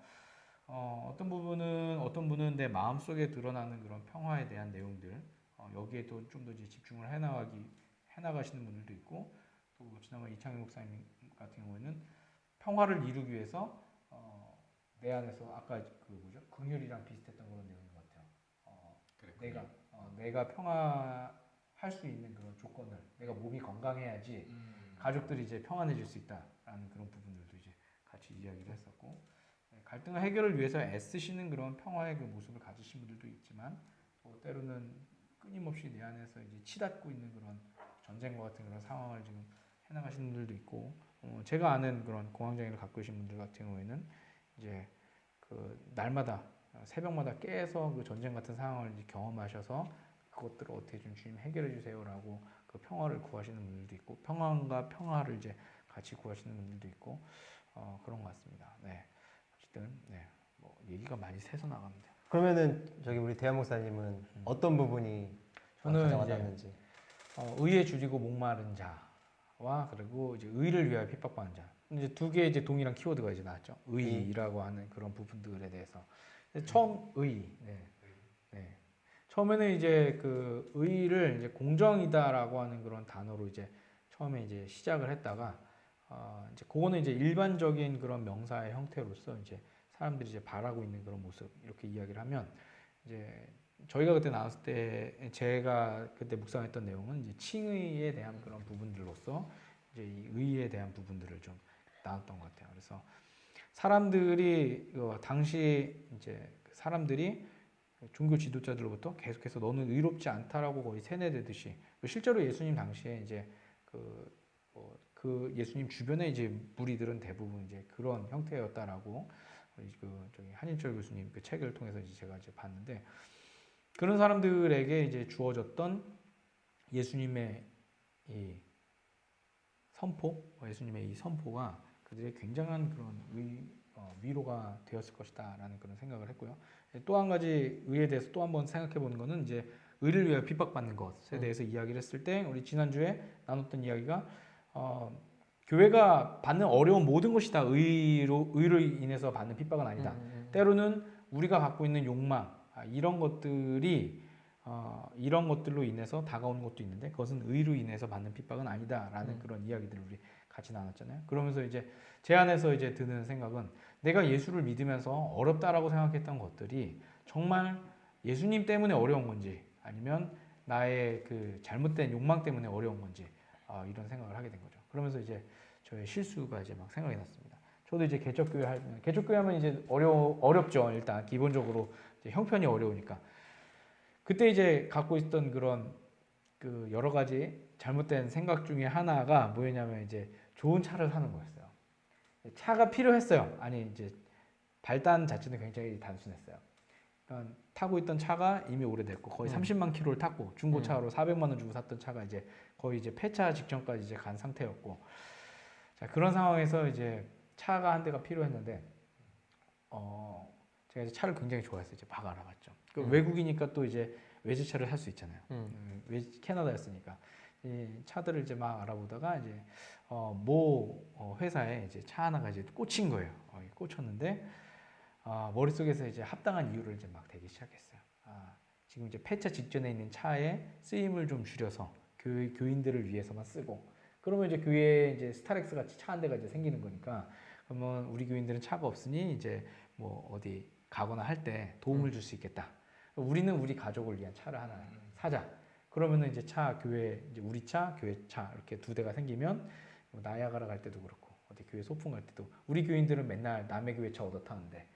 어떤 분은 내 마음 속에 드러나는 그런 평화에 대한 내용들 여기에 또 좀 더 이제 집중을 해나가시는 분들도 있고 또 지난번 이창희 목사님 같은 경우에는 평화를 이루기 위해서 내 안에서 아까 그 뭐죠 긍휼이랑 비슷했던 그런 내용인 것 같아요. 내가 평화할 수 있는 그런 조건을 내가 몸이 건강해야지 가족들이 이제 평안해질 수 있다라는 그런 부분들도 이제 같이 이야기를 했었고 갈등 해결을 위해서 애쓰시는 그런 평화의 그 모습을 가지신 분들도 있지만 또 때로는 끊임없이 내 안에서 이제 치닫고 있는 그런 전쟁과 같은 그런 상황을 지금 해나가시는 분들도 있고 제가 아는 그런 공황장애를 갖고 계신 분들 같은 경우에는 이제 그 날마다 새벽마다 깨서 그 전쟁 같은 상황을 이제 경험하셔서 그것들을 어떻게 좀 주님 해결해 주세요라고 그 평화를 구하시는 분들도 있고 평안과 평화를 이제 같이 구하시는 분들도 있고 그런 것 같습니다. 네, 어쨌든 뭐 얘기가 많이 새서 나갔는데. 그러면은 저기 우리 대한 목사님은 어떤 부분이 저는 가장 이제 와닿는지. 의에 줄이고 목마른 자와 그리고 이제 의를 위하여 핍박받는 자. 이제 두 개의 이제 동일한 키워드가 이제 나왔죠. 의라고 하는 그런 부분들에 대해서. 처음 의. 네. 처음에는 이제 그 의를 이제 공정이다라고 하는 그런 단어로 이제 처음에 이제 시작을 했다가 이제 그거는 이제 일반적인 그런 명사의 형태로서 이제 사람들이 이제 바라고 있는 그런 모습 이렇게 이야기를 하면 이제 저희가 그때 나왔을 때 제가 그때 묵상했던 내용은 이제 칭의에 대한 그런 부분들로서 이제 이 의에 대한 부분들을 좀 나눴던 것 같아요. 그래서 사람들이 당시 이제 사람들이 종교 지도자들로부터 계속해서 너는 의롭지 않다라고 거의 세뇌되듯이 실제로 예수님 당시에 이제 그 예수님 주변에 이제 무리들은 대부분 이제 그런 형태였다라고 저기 한인철 교수님 그 책을 통해서 이제 제가 이제 봤는데 그런 사람들에게 이제 주어졌던 예수님의 이 선포, 예수님의 이 선포가 그들의 굉장한 그런 위로가 되었을 것이다라는 그런 생각을 했고요. 또 한 가지 의에 대해서 또 한번 생각해 보는 거는 이제 의를 위하여 핍박받는 것에 대해서 이야기를 했을 때 우리 지난주에 나눴던 이야기가 교회가 받는 어려운 모든 것이 다 의로 인해서 받는 핍박은 아니다. 때로는 우리가 갖고 있는 욕망 이런 것들이 이런 것들로 인해서 다가오는 것도 있는데 그것은 의로 인해서 받는 핍박은 아니다라는 그런 이야기들을 우리 같이 나눴잖아요. 그러면서 이제 제 안에서 이제 드는 생각은 내가 예수를 믿으면서 어렵다라고 생각했던 것들이 정말 예수님 때문에 어려운 건지 아니면 나의 그 잘못된 욕망 때문에 어려운 건지 이런 생각을 하게 된 거죠. 그러면서 이제 저의 실수가 이제 막 생각이 났습니다. 저도 이제 개척교회 하면 이제 어렵죠. 일단 기본적으로 이제 형편이 어려우니까 그때 이제 갖고 있던 그런 그 여러 가지 잘못된 생각 중에 하나가 뭐였냐면 이제 좋은 차를 사는 거였어요. 차가 필요했어요. 아니 이제 발단 자체는 굉장히 단순했어요. 그러니까 타고 있던 차가 이미 오래됐고 거의 30만 킬로를 탔고 중고차로 400만 원 주고 샀던 차가 이제 거의 이제 폐차 직전까지 이제 간 상태였고 자 그런 상황에서 이제 차가 한 대가 필요했는데 제가 이제 차를 굉장히 좋아했어요. 이제 막 알아봤죠. 그 외국이니까 또 이제 외제차를 살 수 있잖아요. 캐나다였으니까 이 차들을 이제 막 알아보다가 이제 모 회사에 이제 차 하나가 이제 꽂힌 거예요. 꽂혔는데 머릿속에서 이제 합당한 이유를 이제 막 대기 시작했어요. 지금 이제 폐차 직전에 있는 차의 쓰임을 좀 줄여서 교인들을 위해서만 쓰고 그러면 이제 교회에 이제 스타렉스 같이 차 한 대가 이제 생기는 거니까 그러면 우리 교인들은 차가 없으니 이제 뭐 어디 가거나 할 때 도움을 줄 수 있겠다. 우리는 우리 가족을 위한 차를 하나 사자. 그러면은 이제 교회 이제 우리 차, 교회 차 이렇게 두 대가 생기면 뭐 나야가라 갈 때도 그렇고 어디 교회 소풍 갈 때도 우리 교인들은 맨날 남의 교회 차 얻어 타는데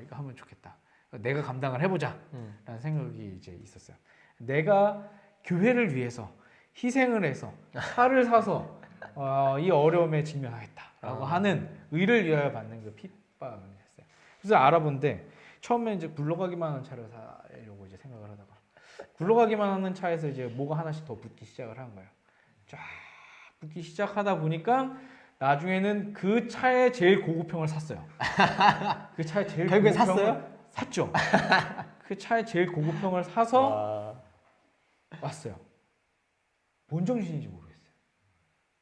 이거 하면 좋겠다. 내가 감당을 해보자라는 생각이 이제 있었어요. 내가 교회를 위해서 희생을 해서 차를 사서 이 어려움에 직면하겠다라고 하는 의를 위하여 받는 그 핍박을 했어요. 그래서 알아본데 처음에 이제 굴러가기만 하는 차를 사려고 이제 생각을 하다가 굴러가기만 하는 차에서 이제 뭐가 하나씩 더 붙기 시작을 한 거예요. 쫙 붙기 시작하다 보니까 나중에는 그 차의 제일 고급형을 샀어요. 그 차의 제일 결국엔 고급형을 샀어요? 샀죠. 그 차의 제일 고급형을 사서 왔어요. 뭔 정신인지 모르겠어요.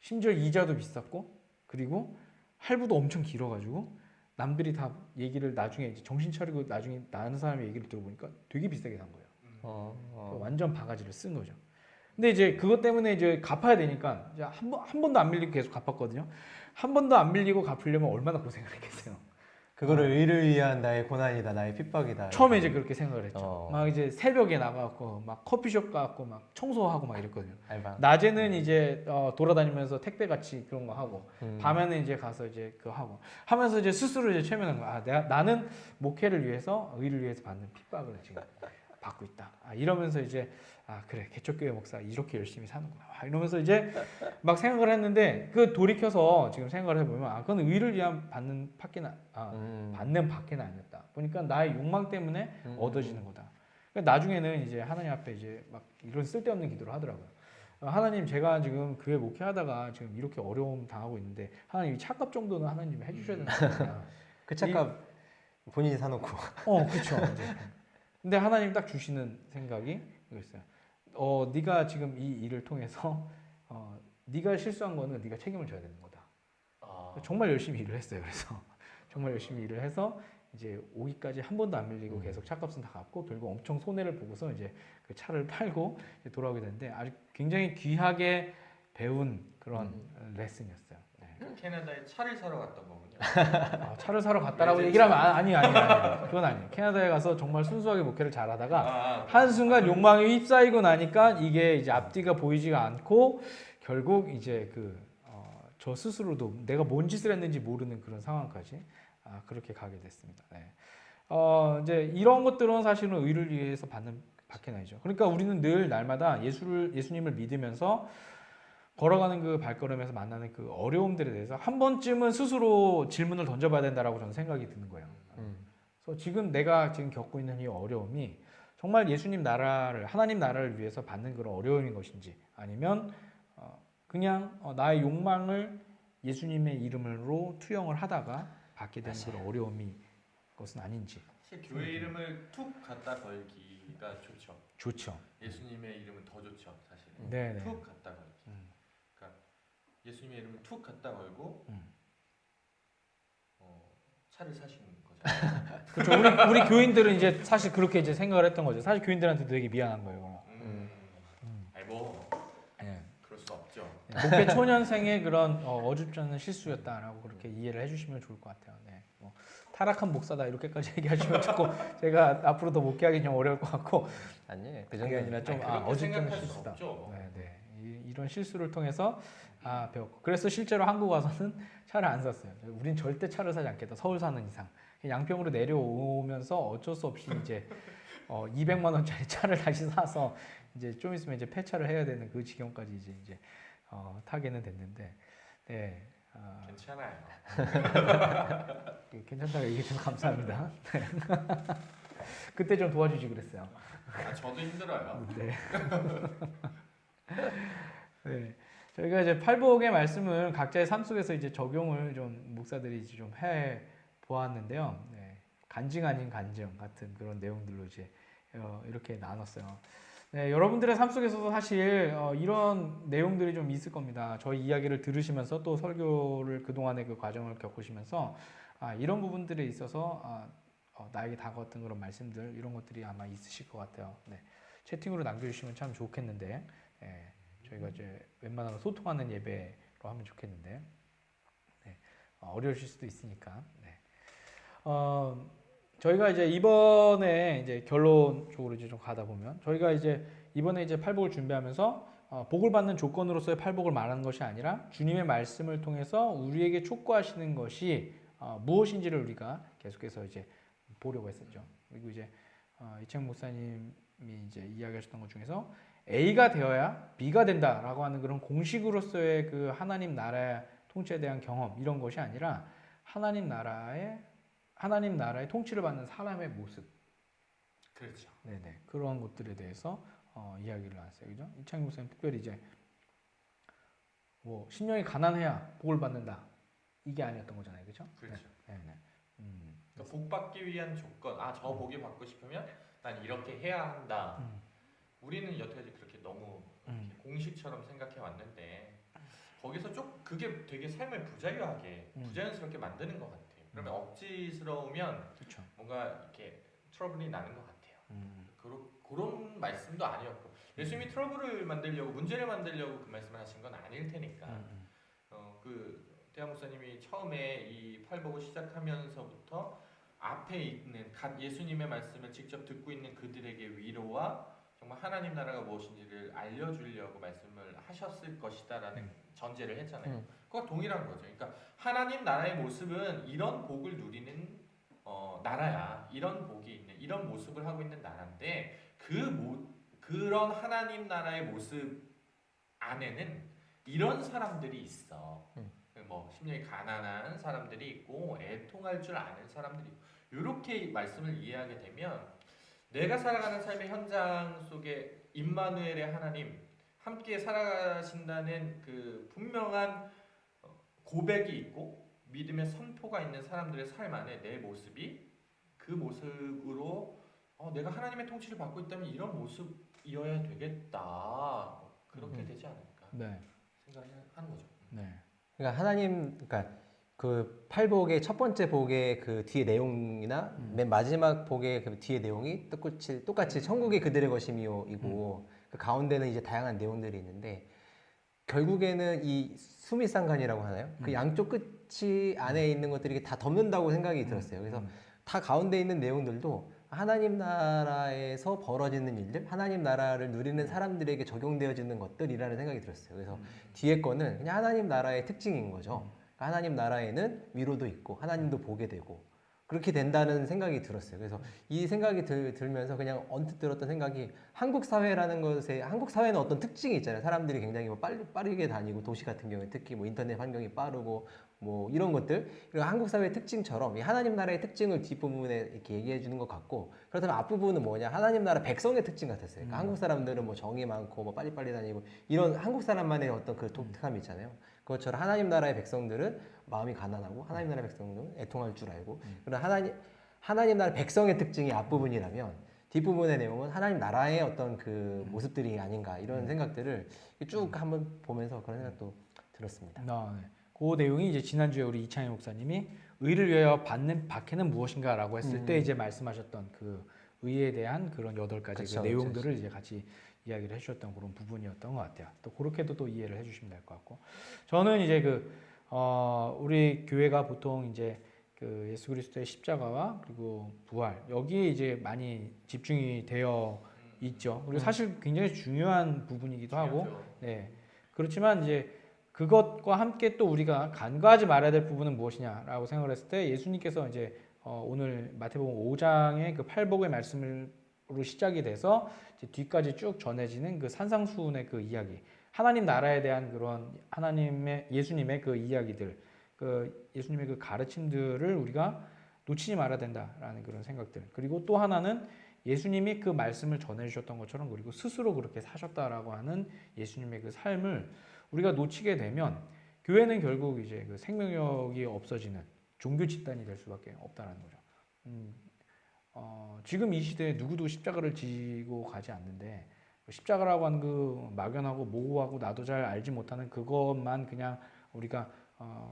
심지어 이자도 비쌌고 그리고 할부도 엄청 길어가지고 남들이 다 얘기를 나중에 이제 정신 차리고 나중에 나는 사람의 얘기를 들어보니까 되게 비싸게 산 거예요. 완전 바가지를 쓴 거죠. 근데 이제 그것 때문에 이제 갚아야 되니까 이제 한 번도 안 밀리고 계속 갚았거든요. 한 번도 안 밀리고 갚으려면 얼마나 고생을 했겠어요. 그거를 의를 위한 나의 고난이다, 나의 핍박이다. 처음에 이제 그렇게 생각을 했죠. 어. 막 이제 새벽에 나가고 막 커피숍 가고 막 청소하고 막 이랬거든요. 알바. 낮에는 이제 돌아다니면서 택배 같이 그런 거 하고 밤에는 이제 가서 이제 그거 하고 하면서 이제 스스로 이제 최면한 거야. 나는 목회를 위해서 의를 위해서 받는 핍박을 지금 받고 있다. 이러면서 이제 그래 개척교회 목사 이렇게 열심히 사는구나. 이러면서 이제 막 생각을 했는데 그 돌이켜서 지금 생각을 해보면 그건 의를 위한 받는 핍박은 받는 박해는 아니었다. 보니까 나의 욕망 때문에 얻어지는 거다. 그러니까 나중에는 이제 하나님 앞에 이제 막 이런 쓸데없는 기도를 하더라고요. 하나님 제가 지금 교회 목회하다가 지금 이렇게 어려움 당하고 있는데 하나님 이 차값 정도는 하나님이 해주셔야 되는 거야. 그 차값 본인이 사놓고. 그렇죠. 근데 하나님 딱 주시는 생각이 이거였어요. 네가 지금 이 일을 통해서 네가 실수한 거는 네가 책임을 져야 되는 거다. 정말 열심히 일을 했어요. 그래서 정말 열심히 일을 해서 이제 오기까지 한 번도 안 밀리고 계속 차값은 다 갚고 결국 엄청 손해를 보고서 이제 그 차를 팔고 이제 돌아오게 됐는데 아주 굉장히 귀하게 배운 그런 레슨이었어요. 네. 캐나다에 차를 사러 갔던 거군요. 차를 사러 갔다라고 얘기를 하면 아니 그건 아니에요. 캐나다에 가서 정말 순수하게 목회를 잘하다가 한순간 욕망에 휩싸이고 나니까 이게 이제 앞뒤가 보이지가 않고 결국 이제 저 스스로도 내가 뭔 짓을 했는지 모르는 그런 상황까지 그렇게 가게 됐습니다. 네. 이제 이런 것들은 사실은 의를 위해서 받는 박해나이죠. 그러니까 우리는 늘 날마다 예수님을 믿으면서 걸어가는 그 발걸음에서 만나는 그 어려움들에 대해서 한 번쯤은 스스로 질문을 던져봐야 된다라고 저는 생각이 드는 거예요. 그래서 지금 내가 지금 겪고 있는 이 어려움이 정말 예수님 나라를 하나님 나라를 위해서 받는 그런 어려움인 것인지 아니면 그냥 나의 욕망을 예수님의 이름으로 투영을 하다가 받게 되는 그런 어려움이 것은 아닌지. 사실 교회 이름을 툭 갖다 걸기가 좋죠. 좋죠. 예수님의 이름은 더 좋죠, 사실. 네네. 툭 갖다 걸기. 그러니까 예수님의 이름을 툭 갖다 걸고 차를 사시는 거죠. 그렇죠. 우리 교인들은 이제 사실 그렇게 이제 생각을 했던 거죠. 사실 교인들한테도 되게 미안한 거예요. 아니 뭐 예. 그럴 수 없죠. 목회 초년생의 그런 어줍지 않은 실수였다라고 그렇게 이해를 해주시면 좋을 것 같아요. 네. 뭐, 타락한 목사다 이렇게까지 얘기하시면 조금 제가 앞으로 더 목회하기 좀 어려울 것 같고 아니 그 그게 정도 아니라 좀 그렇게 어줍지 않은 생각할 수 실수다. 없죠. 네. 이런 실수를 통해서 배웠고 그래서 실제로 한국 와서는 차를 안 샀어요. 우린 절대 차를 사지 않겠다. 서울 사는 이상. 양평으로 내려오면서 어쩔 수 없이 이제 200만 원짜리 차를 다시 사서 이제 좀 있으면 이제 폐차를 해야 되는 그 지경까지 이제 타게는 됐는데, 네. 괜찮아요. 괜찮다고 얘기해 주셔서 감사합니다. 네. 그때 좀 도와주지 그랬어요. 저도 힘들어요. 네. 네. 저희가 이제 팔복의 말씀을 각자의 삶 속에서 이제 적용을 좀 목사들이 이제 좀 해 보았는데요. 네. 간증 아닌 간증 같은 그런 내용들로 이제 이렇게 나눴어요. 네, 여러분들의 삶 속에서도 사실 이런 내용들이 좀 있을 겁니다. 저희 이야기를 들으시면서 또 설교를 그동안의 그 과정을 겪으시면서 이런 부분들에 있어서 나에게 다가왔던 그런 말씀들 이런 것들이 아마 있으실 것 같아요. 네. 채팅으로 남겨주시면 참 좋겠는데 저희가 이제 웬만하면 소통하는 예배로 하면 좋겠는데 네. 어려우실 수도 있으니까 네. 저희가 이제 이번에 이제 결론 쪽으로 이제 좀 가다 보면 저희가 이제 이번에 이제 팔복을 준비하면서 복을 받는 조건으로서의 팔복을 말하는 것이 아니라 주님의 말씀을 통해서 우리에게 촉구하시는 것이 무엇인지를 우리가 계속해서 이제 보려고 했었죠. 그리고 이제 이창 목사님이 이제 이야기하셨던 것 중에서 A가 되어야 B가 된다라고 하는 그런 공식으로서의 그 하나님 나라의 통치에 대한 경험 이런 것이 아니라 하나님 나라의 통치를 받는 사람의 모습, 그렇죠. 네네 그런 것들에 대해서 이야기를 나눴어요, 그죠? 이창 목사님 특별히 이제 뭐 심령이 가난해야 복을 받는다 이게 아니었던 거잖아요, 그죠? 그렇죠. 네네. 그러니까 복 받기 위한 조건, 저 복이 받고 싶으면 난 이렇게 해야 한다. 우리는 여태까지 그렇게 너무 이렇게 공식처럼 생각해 왔는데 거기서 좀 그게 되게 삶을 부자연스럽게 만드는 것 같아요. 그러면 억지스러우면 그렇죠. 뭔가 이렇게 트러블이 나는 것 같아요. 그런 말씀도 아니었고 예수님이 트러블을 만들려고 문제를 만들려고 그 말씀을 하신 건 아닐 테니까 그 대학 목사님이 처음에 이 팔복을 시작하면서부터 앞에 있는 예수님의 말씀을 직접 듣고 있는 그들에게 위로와 정말 하나님 나라가 무엇인지를 알려주려고 말씀을 하셨을 것이다라는 전제를 했잖아요. 그거 동일한 거죠. 그러니까 하나님 나라의 모습은 이런 복을 누리는 나라야. 이런 복이 있는 이런 모습을 하고 있는 나라인데 그런 하나님 나라의 모습 안에는 이런 사람들이 있어. 뭐 심령이 가난한 사람들이 있고 애통할 줄 아는 사람들이 있고 이렇게 말씀을 이해하게 되면 내가 살아가는 삶의 현장 속에 임마누엘의 하나님 함께 살아가신다는 그 분명한 고백이 있고 믿음의 선포가 있는 사람들의 삶 안에 내 모습이 그 모습으로 내가 하나님의 통치를 받고 있다면 이런 모습이어야 되겠다. 그렇게 되지 않을까 네. 생각하는 거죠. 네. 그러니까 그러니까 그 팔복의 첫 번째 복의 그 뒤의 내용이나 맨 마지막 복의 그 뒤의 내용이 똑같이 천국이 그들의 것이미요이고 그 가운데는 이제 다양한 내용들이 있는데 결국에는 이 수미상관이라고 하나요? 그 양쪽 끝이 안에 있는 것들이 다 덮는다고 생각이 들었어요. 그래서 다 가운데 있는 내용들도 하나님 나라에서 벌어지는 일들, 하나님 나라를 누리는 사람들에게 적용되어지는 것들이라는 생각이 들었어요. 그래서 뒤에 거는 그냥 하나님 나라의 특징인 거죠. 하나님 나라에는 위로도 있고 하나님도 보게 되고 그렇게 된다는 생각이 들었어요. 그래서 이 생각이 들면서 그냥 언뜻 들었던 생각이 한국 사회라는 것에 한국 사회는 어떤 특징이 있잖아요. 사람들이 굉장히 뭐 빠르게 다니고 도시 같은 경우에 특히 뭐 인터넷 환경이 빠르고 뭐 이런 것들 그리고 한국 사회의 특징처럼 이 하나님 나라의 특징을 뒷부분에 이렇게 얘기해 주는 것 같고 그렇다면 앞부분은 뭐냐 하나님 나라 백성의 특징 같았어요. 그러니까 한국 사람들은 뭐 정이 많고 뭐 빨리빨리 다니고 이런 한국 사람만의 어떤 그 독특함이 있잖아요. 그것처럼 하나님 나라의 백성들은 마음이 가난하고 하나님 나라의 백성들은 애통할 줄 알고 그런 하나님 나라 백성의 특징이 앞부분이라면 뒷부분의 내용은 하나님 나라의 어떤 그 모습들이 아닌가 이런 생각들을 쭉 한번 보면서 그런 생각도 들었습니다. 네. 그 내용이 이제 지난주에 우리 이창희 목사님이 의를 위하여 받는 박해는 무엇인가라고 했을 때 이제 말씀하셨던 그 의에 대한 그런 8가지 그쵸, 그 내용들을 이제 같이 이야기를 해주셨던 그런 부분이었던 것 같아요. 또 그렇게도 또 이해를 해주시면 될 것 같고 저는 이제 우리 교회가 보통 이제 그 예수 그리스도의 십자가와 그리고 부활 여기에 이제 많이 집중이 되어 있죠. 그리고 사실 굉장히 중요한 부분이기도 하고, 네 그렇지만 이제 그것과 함께 또 우리가 간과하지 말아야 될 부분은 무엇이냐라고 생각을 했을 때 예수님께서 이제 오늘 마태복음 5장의 그 팔복의 말씀으로 시작이 돼서 이제 뒤까지 쭉 전해지는 그 산상수훈의 그 이야기, 하나님 나라에 대한 그런 예수님의 그 이야기들, 그 예수님의 그 가르침들을 우리가 놓치지 말아야 된다라는 그런 생각들. 그리고 또 하나는 예수님이 그 말씀을 전해주셨던 것처럼 그리고 스스로 그렇게 사셨다라고 하는 예수님의 그 삶을 우리가 놓치게 되면 교회는 결국 이제 그 생명력이 없어지는 종교 집단이 될 수밖에 없다는 거죠. 지금 이 시대에 누구도 십자가를 지고 가지 않는데 십자가라고 하는 그 막연하고 모호하고 나도 잘 알지 못하는 그것만 그냥 우리가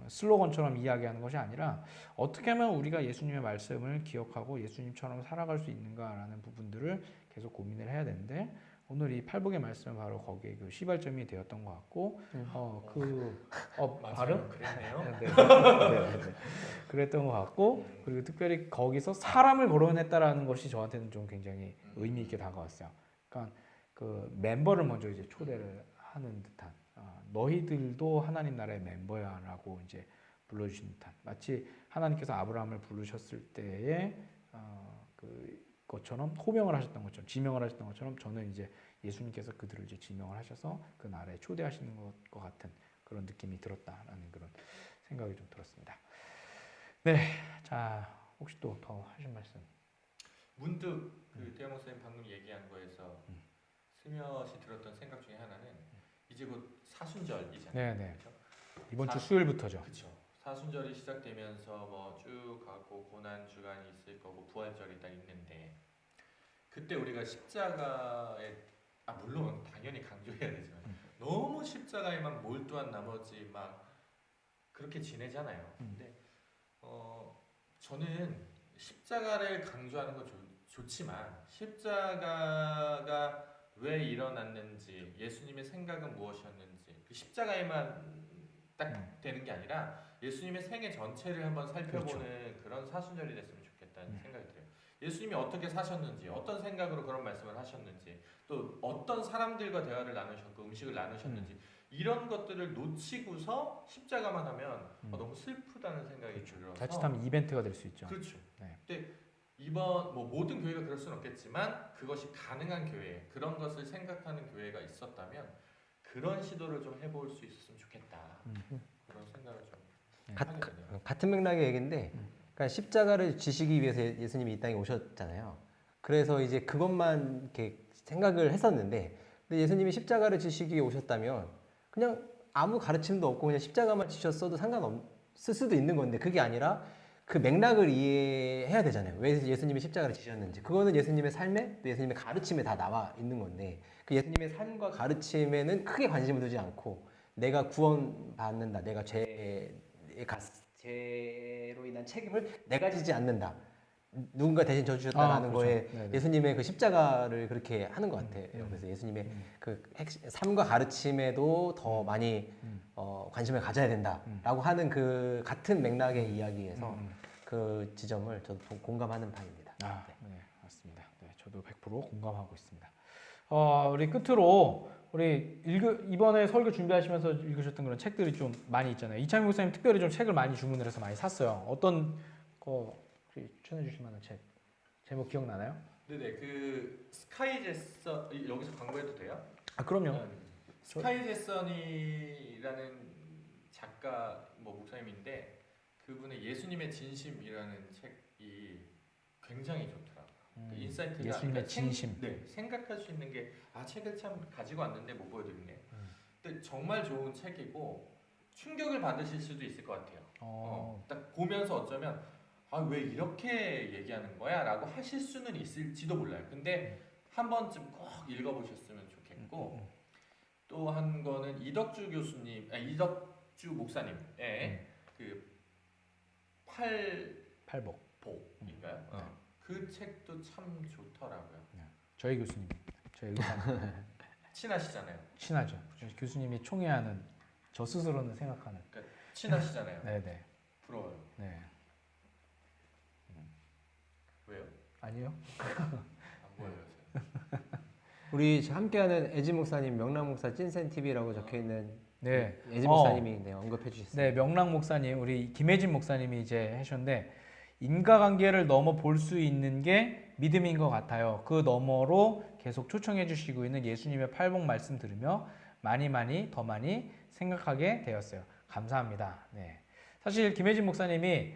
슬로건처럼 이야기하는 것이 아니라 어떻게 하면 우리가 예수님의 말씀을 기억하고 예수님처럼 살아갈 수 있는가라는 부분들을 계속 고민을 해야 되는데 오늘 이 팔복의 말씀은 바로 거기에 그 시발점이 되었던 것 같고 발음? 그랬네요. 네. 그랬던 것 같고 그리고 특별히 거기서 사람을 거론했다라는 것이 저한테는 좀 굉장히 의미 있게 다가왔어요. 그러니까 그 멤버를 먼저 이제 초대를 하는 듯한 너희들도 하나님 나라의 멤버야라고 이제 불러주신 듯한 마치 하나님께서 아브라함을 부르셨을 때에 그 것처럼 호명을 하셨던 것처럼 지명을 하셨던 것처럼 저는 이제 예수님께서 그들을 이제 지명을 하셔서 그 나라에 초대하시는 것 같은 그런 느낌이 들었다라는 그런 생각이 좀 들었습니다. 네, 자 혹시 또 더 하실 말씀? 문득 그 대형 목사님 방금 얘기한 거에서 스며시 들었던 생각 중에 하나는 이제 곧 사순절이잖아요. 네네. 그렇죠? 이번 주 수요일부터죠. 그렇죠. 사순절이 시작되면서 뭐 쭉 가고 고난 주간이 있을 거고 부활절이 딱 있는데 그때 우리가 십자가에 물론 당연히 강조해야 되지만 너무 십자가에만 몰두한 나머지 막 그렇게 지내잖아요. 근데 저는 십자가를 강조하는 건 좋지만 십자가가 왜 일어났는지 예수님의 생각은 무엇이었는지 그 십자가에만 딱 되는 게 아니라 예수님의 생애 전체를 한번 살펴보는 그런 사순절이 됐으면 좋겠다는 생각이 들어요. 예수님이 어떻게 사셨는지 어떤 생각으로 그런 말씀을 하셨는지 또 어떤 사람들과 대화를 나누셨고 음식을 나누셨는지 이런 것들을 놓치고서 십자가만 하면 너무 슬프다는 생각이 들어서 자칫하면 이벤트가 될 수 있죠. 그렇죠. 네. 근데 이번 뭐 모든 교회가 그럴 수는 없겠지만 그것이 가능한 교회 그런 것을 생각하는 교회가 있었다면 그런 시도를 좀 해볼 수 있었으면 좋겠다. 그런 생각을 좀 하게 되네요. 같은 맥락의 얘기인데 그러니까 십자가를 지시기 위해서 예수님이 이 땅에 오셨잖아요. 그래서 이제 그것만 이렇게 생각을 했었는데 근데 예수님이 십자가를 지시기 위해 오셨다면 그냥 아무 가르침도 없고 그냥 십자가만 지셨어도 상관없을 수도 있는 건데 그게 아니라 그 맥락을 이해해야 되잖아요. 왜 예수님이 십자가를 지셨는지. 그거는 예수님의 삶에 또 예수님의 가르침에 다 나와 있는 건데 그 예수님의 삶과 가르침에는 크게 관심을 두지 않고 내가 구원받는다. 내가 죄로 인한 책임을 내가 지지 않는다. 누군가 대신 져주셨다라는 그렇죠. 거에 네네. 예수님의 그 십자가를 그렇게 하는 것 같아요. 그래서 예수님의 그 삶과 가르침에도 더 많이 관심을 가져야 된다라고 하는 그 같은 맥락의 이야기에서 그 지점을 저도 공감하는 바입니다. 네, 맞습니다. 네, 저도 100% 공감하고 있습니다. 우리 끝으로 우리 이번에 설교 준비하시면서 읽으셨던 그런 책들이 좀 많이 있잖아요. 이창민 목사님 특별히 좀 책을 많이 주문을 해서 많이 샀어요. 어떤 거 추천해 주실 만한 책 제목 기억나나요? 네네 그 스카이 제서 여기서 광고해도 돼요? 그럼요. 스카이 제선이라는 작가 목사님인데 그분의 예수님의 진심이라는 책이 굉장히 좋더라고요. 인사이트가 예수님의 그러니까 진심. 생각할 수 있는 게 책을 참 가지고 왔는데 못 보여드리네. 근데 정말 좋은 책이고 충격을 받으실 수도 있을 것 같아요. 딱 보면서 어쩌면 왜 이렇게 얘기하는 거야? 라고 하실 수는 있을지도 몰라요. 근데 한 번쯤 꼭 읽어보셨으면 좋겠고 또 한 거는 이덕주 목사님의 그 팔복인가요? 그 책도 참 좋더라고요. 저희 교수님, 저희 의사님 친하시잖아요. 친하죠. 교수님이 총회하는 저 스스로는 생각하는. 그러니까 친하시잖아요. 네네. 부러워요. 네. 왜요? 아니요. 안 보여요. 우리 함께하는 애지 목사님 명랑 목사 찐센 TV라고 적혀 있는 네. 애지 목사님이 언급해 주셨어요. 네, 명랑 목사님, 우리 김혜진 목사님이 이제 하셨는데 인과관계를 넘어 볼 수 있는 게 믿음인 것 같아요. 그 너머로 계속 초청해 주시고 있는 예수님의 팔복 말씀 들으며 많이 더 많이 생각하게 되었어요. 감사합니다. 네. 사실 김혜진 목사님이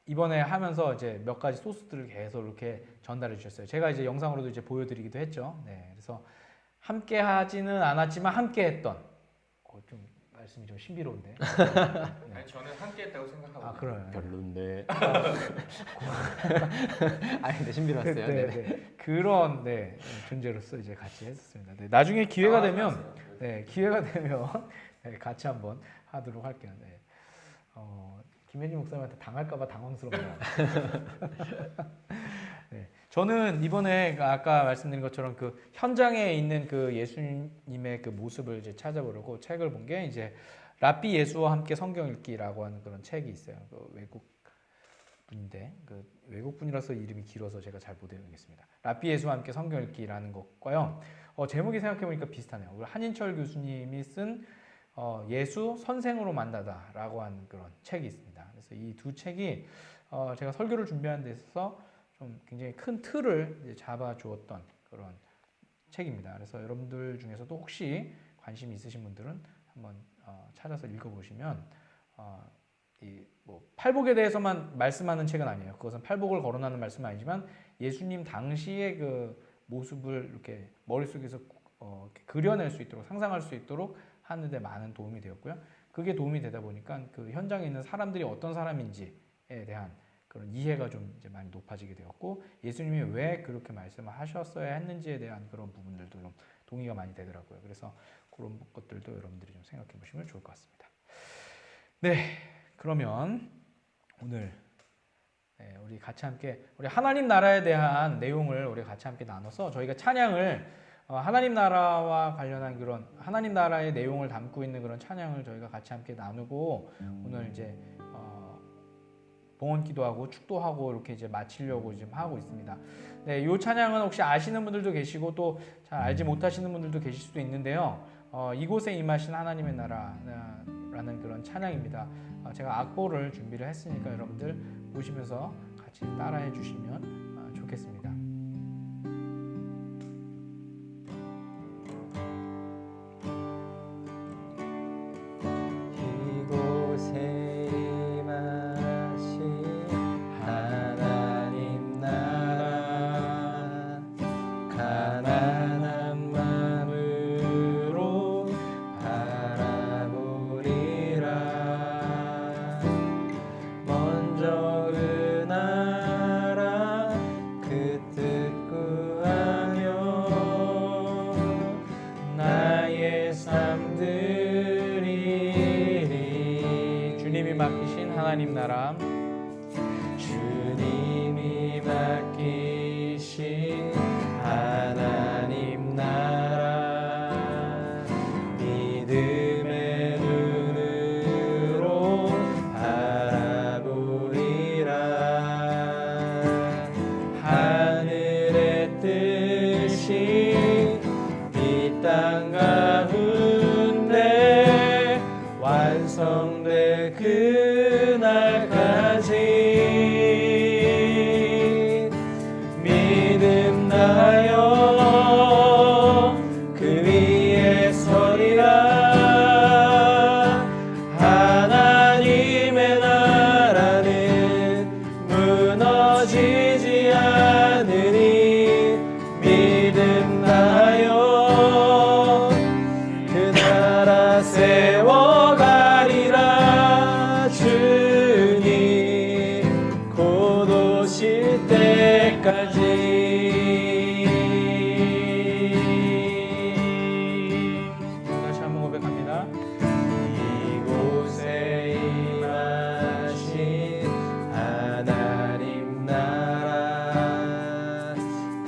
이번에 하면서 이제 몇 가지 소스들을 계속 이렇게 전달해 주셨어요. 제가 이제 영상으로도 이제 보여드리기도 했죠. 네, 그래서 함께 하지는 않았지만 함께 했던 좀 말씀이 좀 신비로운데. 네. 아니 저는 함께했다고 생각하고. 그래요. 별론데. 아니 근데 신비로웠어요. 네. 그런 존재로서 이제 같이 했었습니다. 네, 나중에 기회가 되면 기회가 되면 같이 한번 하도록 할게요. 네. 김혜진 목사님한테 당할까봐 당황스럽네요. 네. 저는 이번에 아까 말씀드린 것처럼 그 현장에 있는 그 예수님의 그 모습을 이제 찾아보려고 책을 본 게 이제 랍비 예수와 함께 성경 읽기라고 하는 그런 책이 있어요. 그 외국 분인데 그 외국 분이라서 이름이 길어서 제가 잘 못 외우겠습니다. 랍비 예수와 함께 성경 읽기라는 것과요. 제목이 생각해 보니까 비슷하네요. 한인철 교수님이 쓴 예수 선생으로 만나다라고 하는 그런 책이 있습니다. 그래서 이 두 책이 제가 설교를 준비하는 데 있어서 좀 굉장히 큰 틀을 이제 잡아주었던 그런 책입니다. 그래서 여러분들 중에서도 혹시 관심 있으신 분들은 한번 찾아서 읽어보시면 뭐 팔복에 대해서만 말씀하는 책은 아니에요. 그것은 팔복을 거론하는 말씀은 아니지만 예수님 당시의 그 모습을 이렇게 머릿속에서 이렇게 그려낼 수 있도록 상상할 수 있도록 하는 데 많은 도움이 되었고요. 그게 도움이 되다 보니까 그 현장에 있는 사람들이 어떤 사람인지에 대한 그런 이해가 좀 이제 많이 높아지게 되었고 예수님이 왜 그렇게 말씀을 하셨어야 했는지에 대한 그런 부분들도 좀 동의가 많이 되더라고요. 그래서 그런 것들도 여러분들이 좀 생각해 보시면 좋을 것 같습니다. 네, 그러면 오늘 우리 같이 함께 우리 하나님 나라에 대한 내용을 우리 같이 함께 나눠서 저희가 찬양을 하나님 나라와 관련한 그런 하나님 나라의 내용을 담고 있는 그런 찬양을 저희가 같이 함께 나누고 오늘 이제 봉헌 기도하고 축도하고 이렇게 이제 마치려고 지금 하고 있습니다. 네, 이 찬양은 혹시 아시는 분들도 계시고 또 잘 알지 못하시는 분들도 계실 수도 있는데요. 이곳에 임하신 하나님의 나라라는 그런 찬양입니다. 제가 악보를 준비를 했으니까 여러분들 보시면서 같이 따라해 주시면 좋겠습니다. 이곳에 임하신 하나님 나라 가난한 마음으로 바라보리라 먼저 그 나라 그 뜻 구하며 나의 삶 드리리 주님이 맡기신 하나님 나라 주님이 맡기신 하나님 나라 믿음의 눈으로 바라보리라 하늘의 뜻이 이 땅 가운데 완성될 그날까지 믿음 나여 그 위에 서리라 하나님의 나라는 무너지지 않으니 믿음 나여 그 나라 세워가리라 주님 곧 오실 때까지 다시 한번 고백합니다. 이곳에 임하신 하나님 나라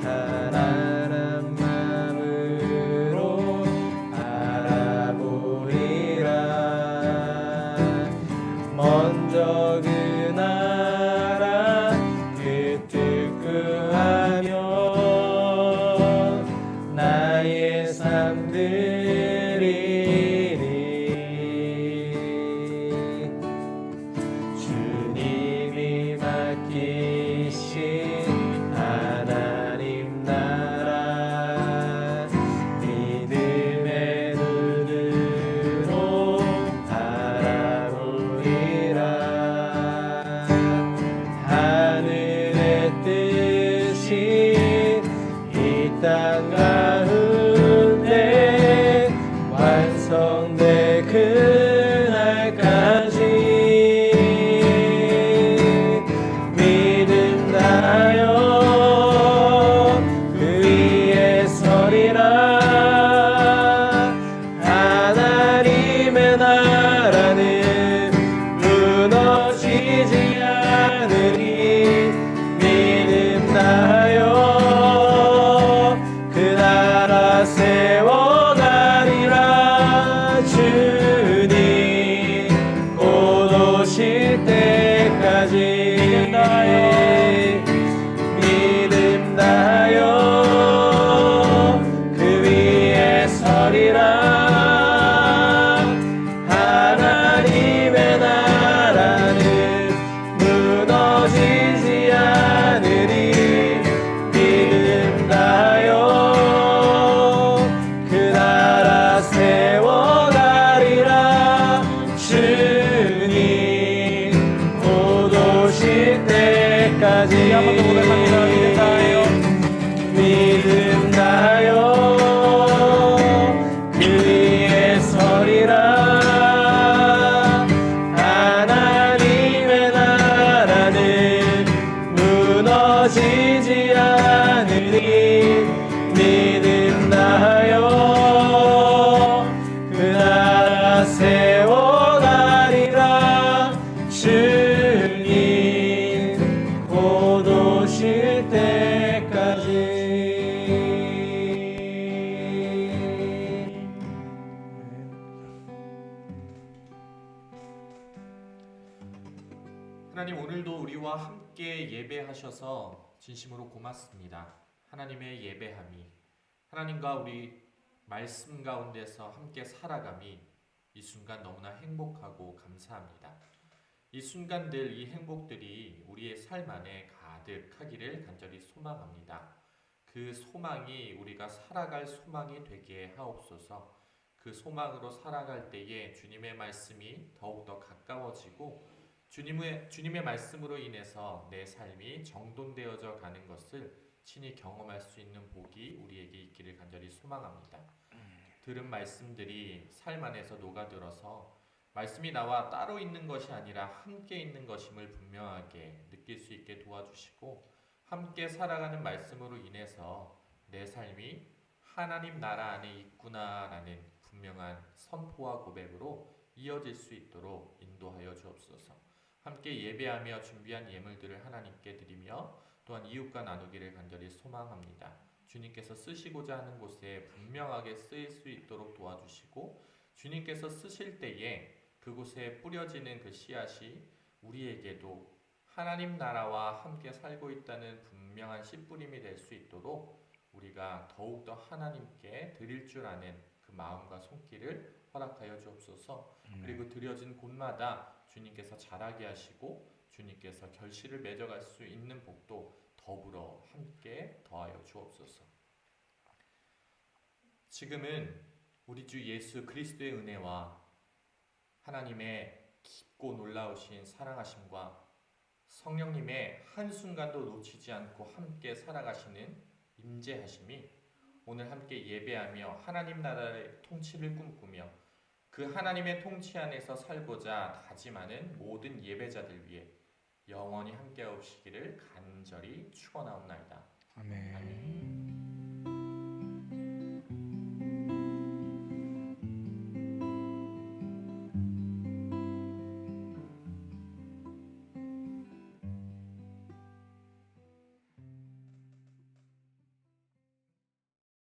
가난한 마음으로 바라보리라 먼저 그 나라 그 뜻 구하며 나의 삶 드리리 주님이 맡기신 하나님 나라 믿음의 눈으로 바라보리라 하늘의 뜻이 이 땅 가운데 완성될 그날까지 믿음 나여 그 위에 서리라 하나님의 나라는 무너지지 않으니 믿음 나여 그 나라 우리와 함께 예배하셔서 진심으로 고맙습니다. 하나님의 예배함이, 하나님과 우리 말씀 가운데서 함께 살아감이 이 순간 너무나 행복하고 감사합니다. 이 순간들, 이 행복들이 우리의 삶 안에 가득하기를 간절히 소망합니다. 그 소망이 우리가 살아갈 소망이 되게 하옵소서. 그 소망으로 살아갈 때에 주님의 말씀이 더욱더 가까워지고 주님의 말씀으로 인해서 내 삶이 정돈되어져 가는 것을 친히 경험할 수 있는 복이 우리에게 있기를 간절히 소망합니다. 들은 말씀들이 삶 안에서 녹아들어서 말씀이 나와 따로 있는 것이 아니라 함께 있는 것임을 분명하게 느낄 수 있게 도와주시고, 함께 살아가는 말씀으로 인해서 내 삶이 하나님 나라 안에 있구나라는 분명한 선포와 고백으로 이어질 수 있도록 인도하여 주옵소서. 함께 예배하며 준비한 예물들을 하나님께 드리며 또한 이웃과 나누기를 간절히 소망합니다. 주님께서 쓰시고자 하는 곳에 분명하게 쓰일 수 있도록 도와주시고, 주님께서 쓰실 때에 그곳에 뿌려지는 그 씨앗이 우리에게도 하나님 나라와 함께 살고 있다는 분명한 씨뿌림이 될 수 있도록 우리가 더욱더 하나님께 드릴 줄 아는 그 마음과 손길을 허락하여 주옵소서. 그리고 드려진 곳마다 주님께서 자라게 하시고 주님께서 결실을 맺어갈 수 있는 복도 더불어 함께 더하여 주옵소서. 지금은 우리 주 예수 그리스도의 은혜와 하나님의 깊고 놀라우신 사랑하심과 성령님의 한순간도 놓치지 않고 함께 살아가시는 임재하심이 오늘 함께 예배하며 하나님 나라의 통치를 꿈꾸며 그 하나님의 통치 안에서 살고자 다짐하는 모든 예배자들 위해 영원히 함께 하시기를 간절히 축원하옵나이다. 아멘. 아멘.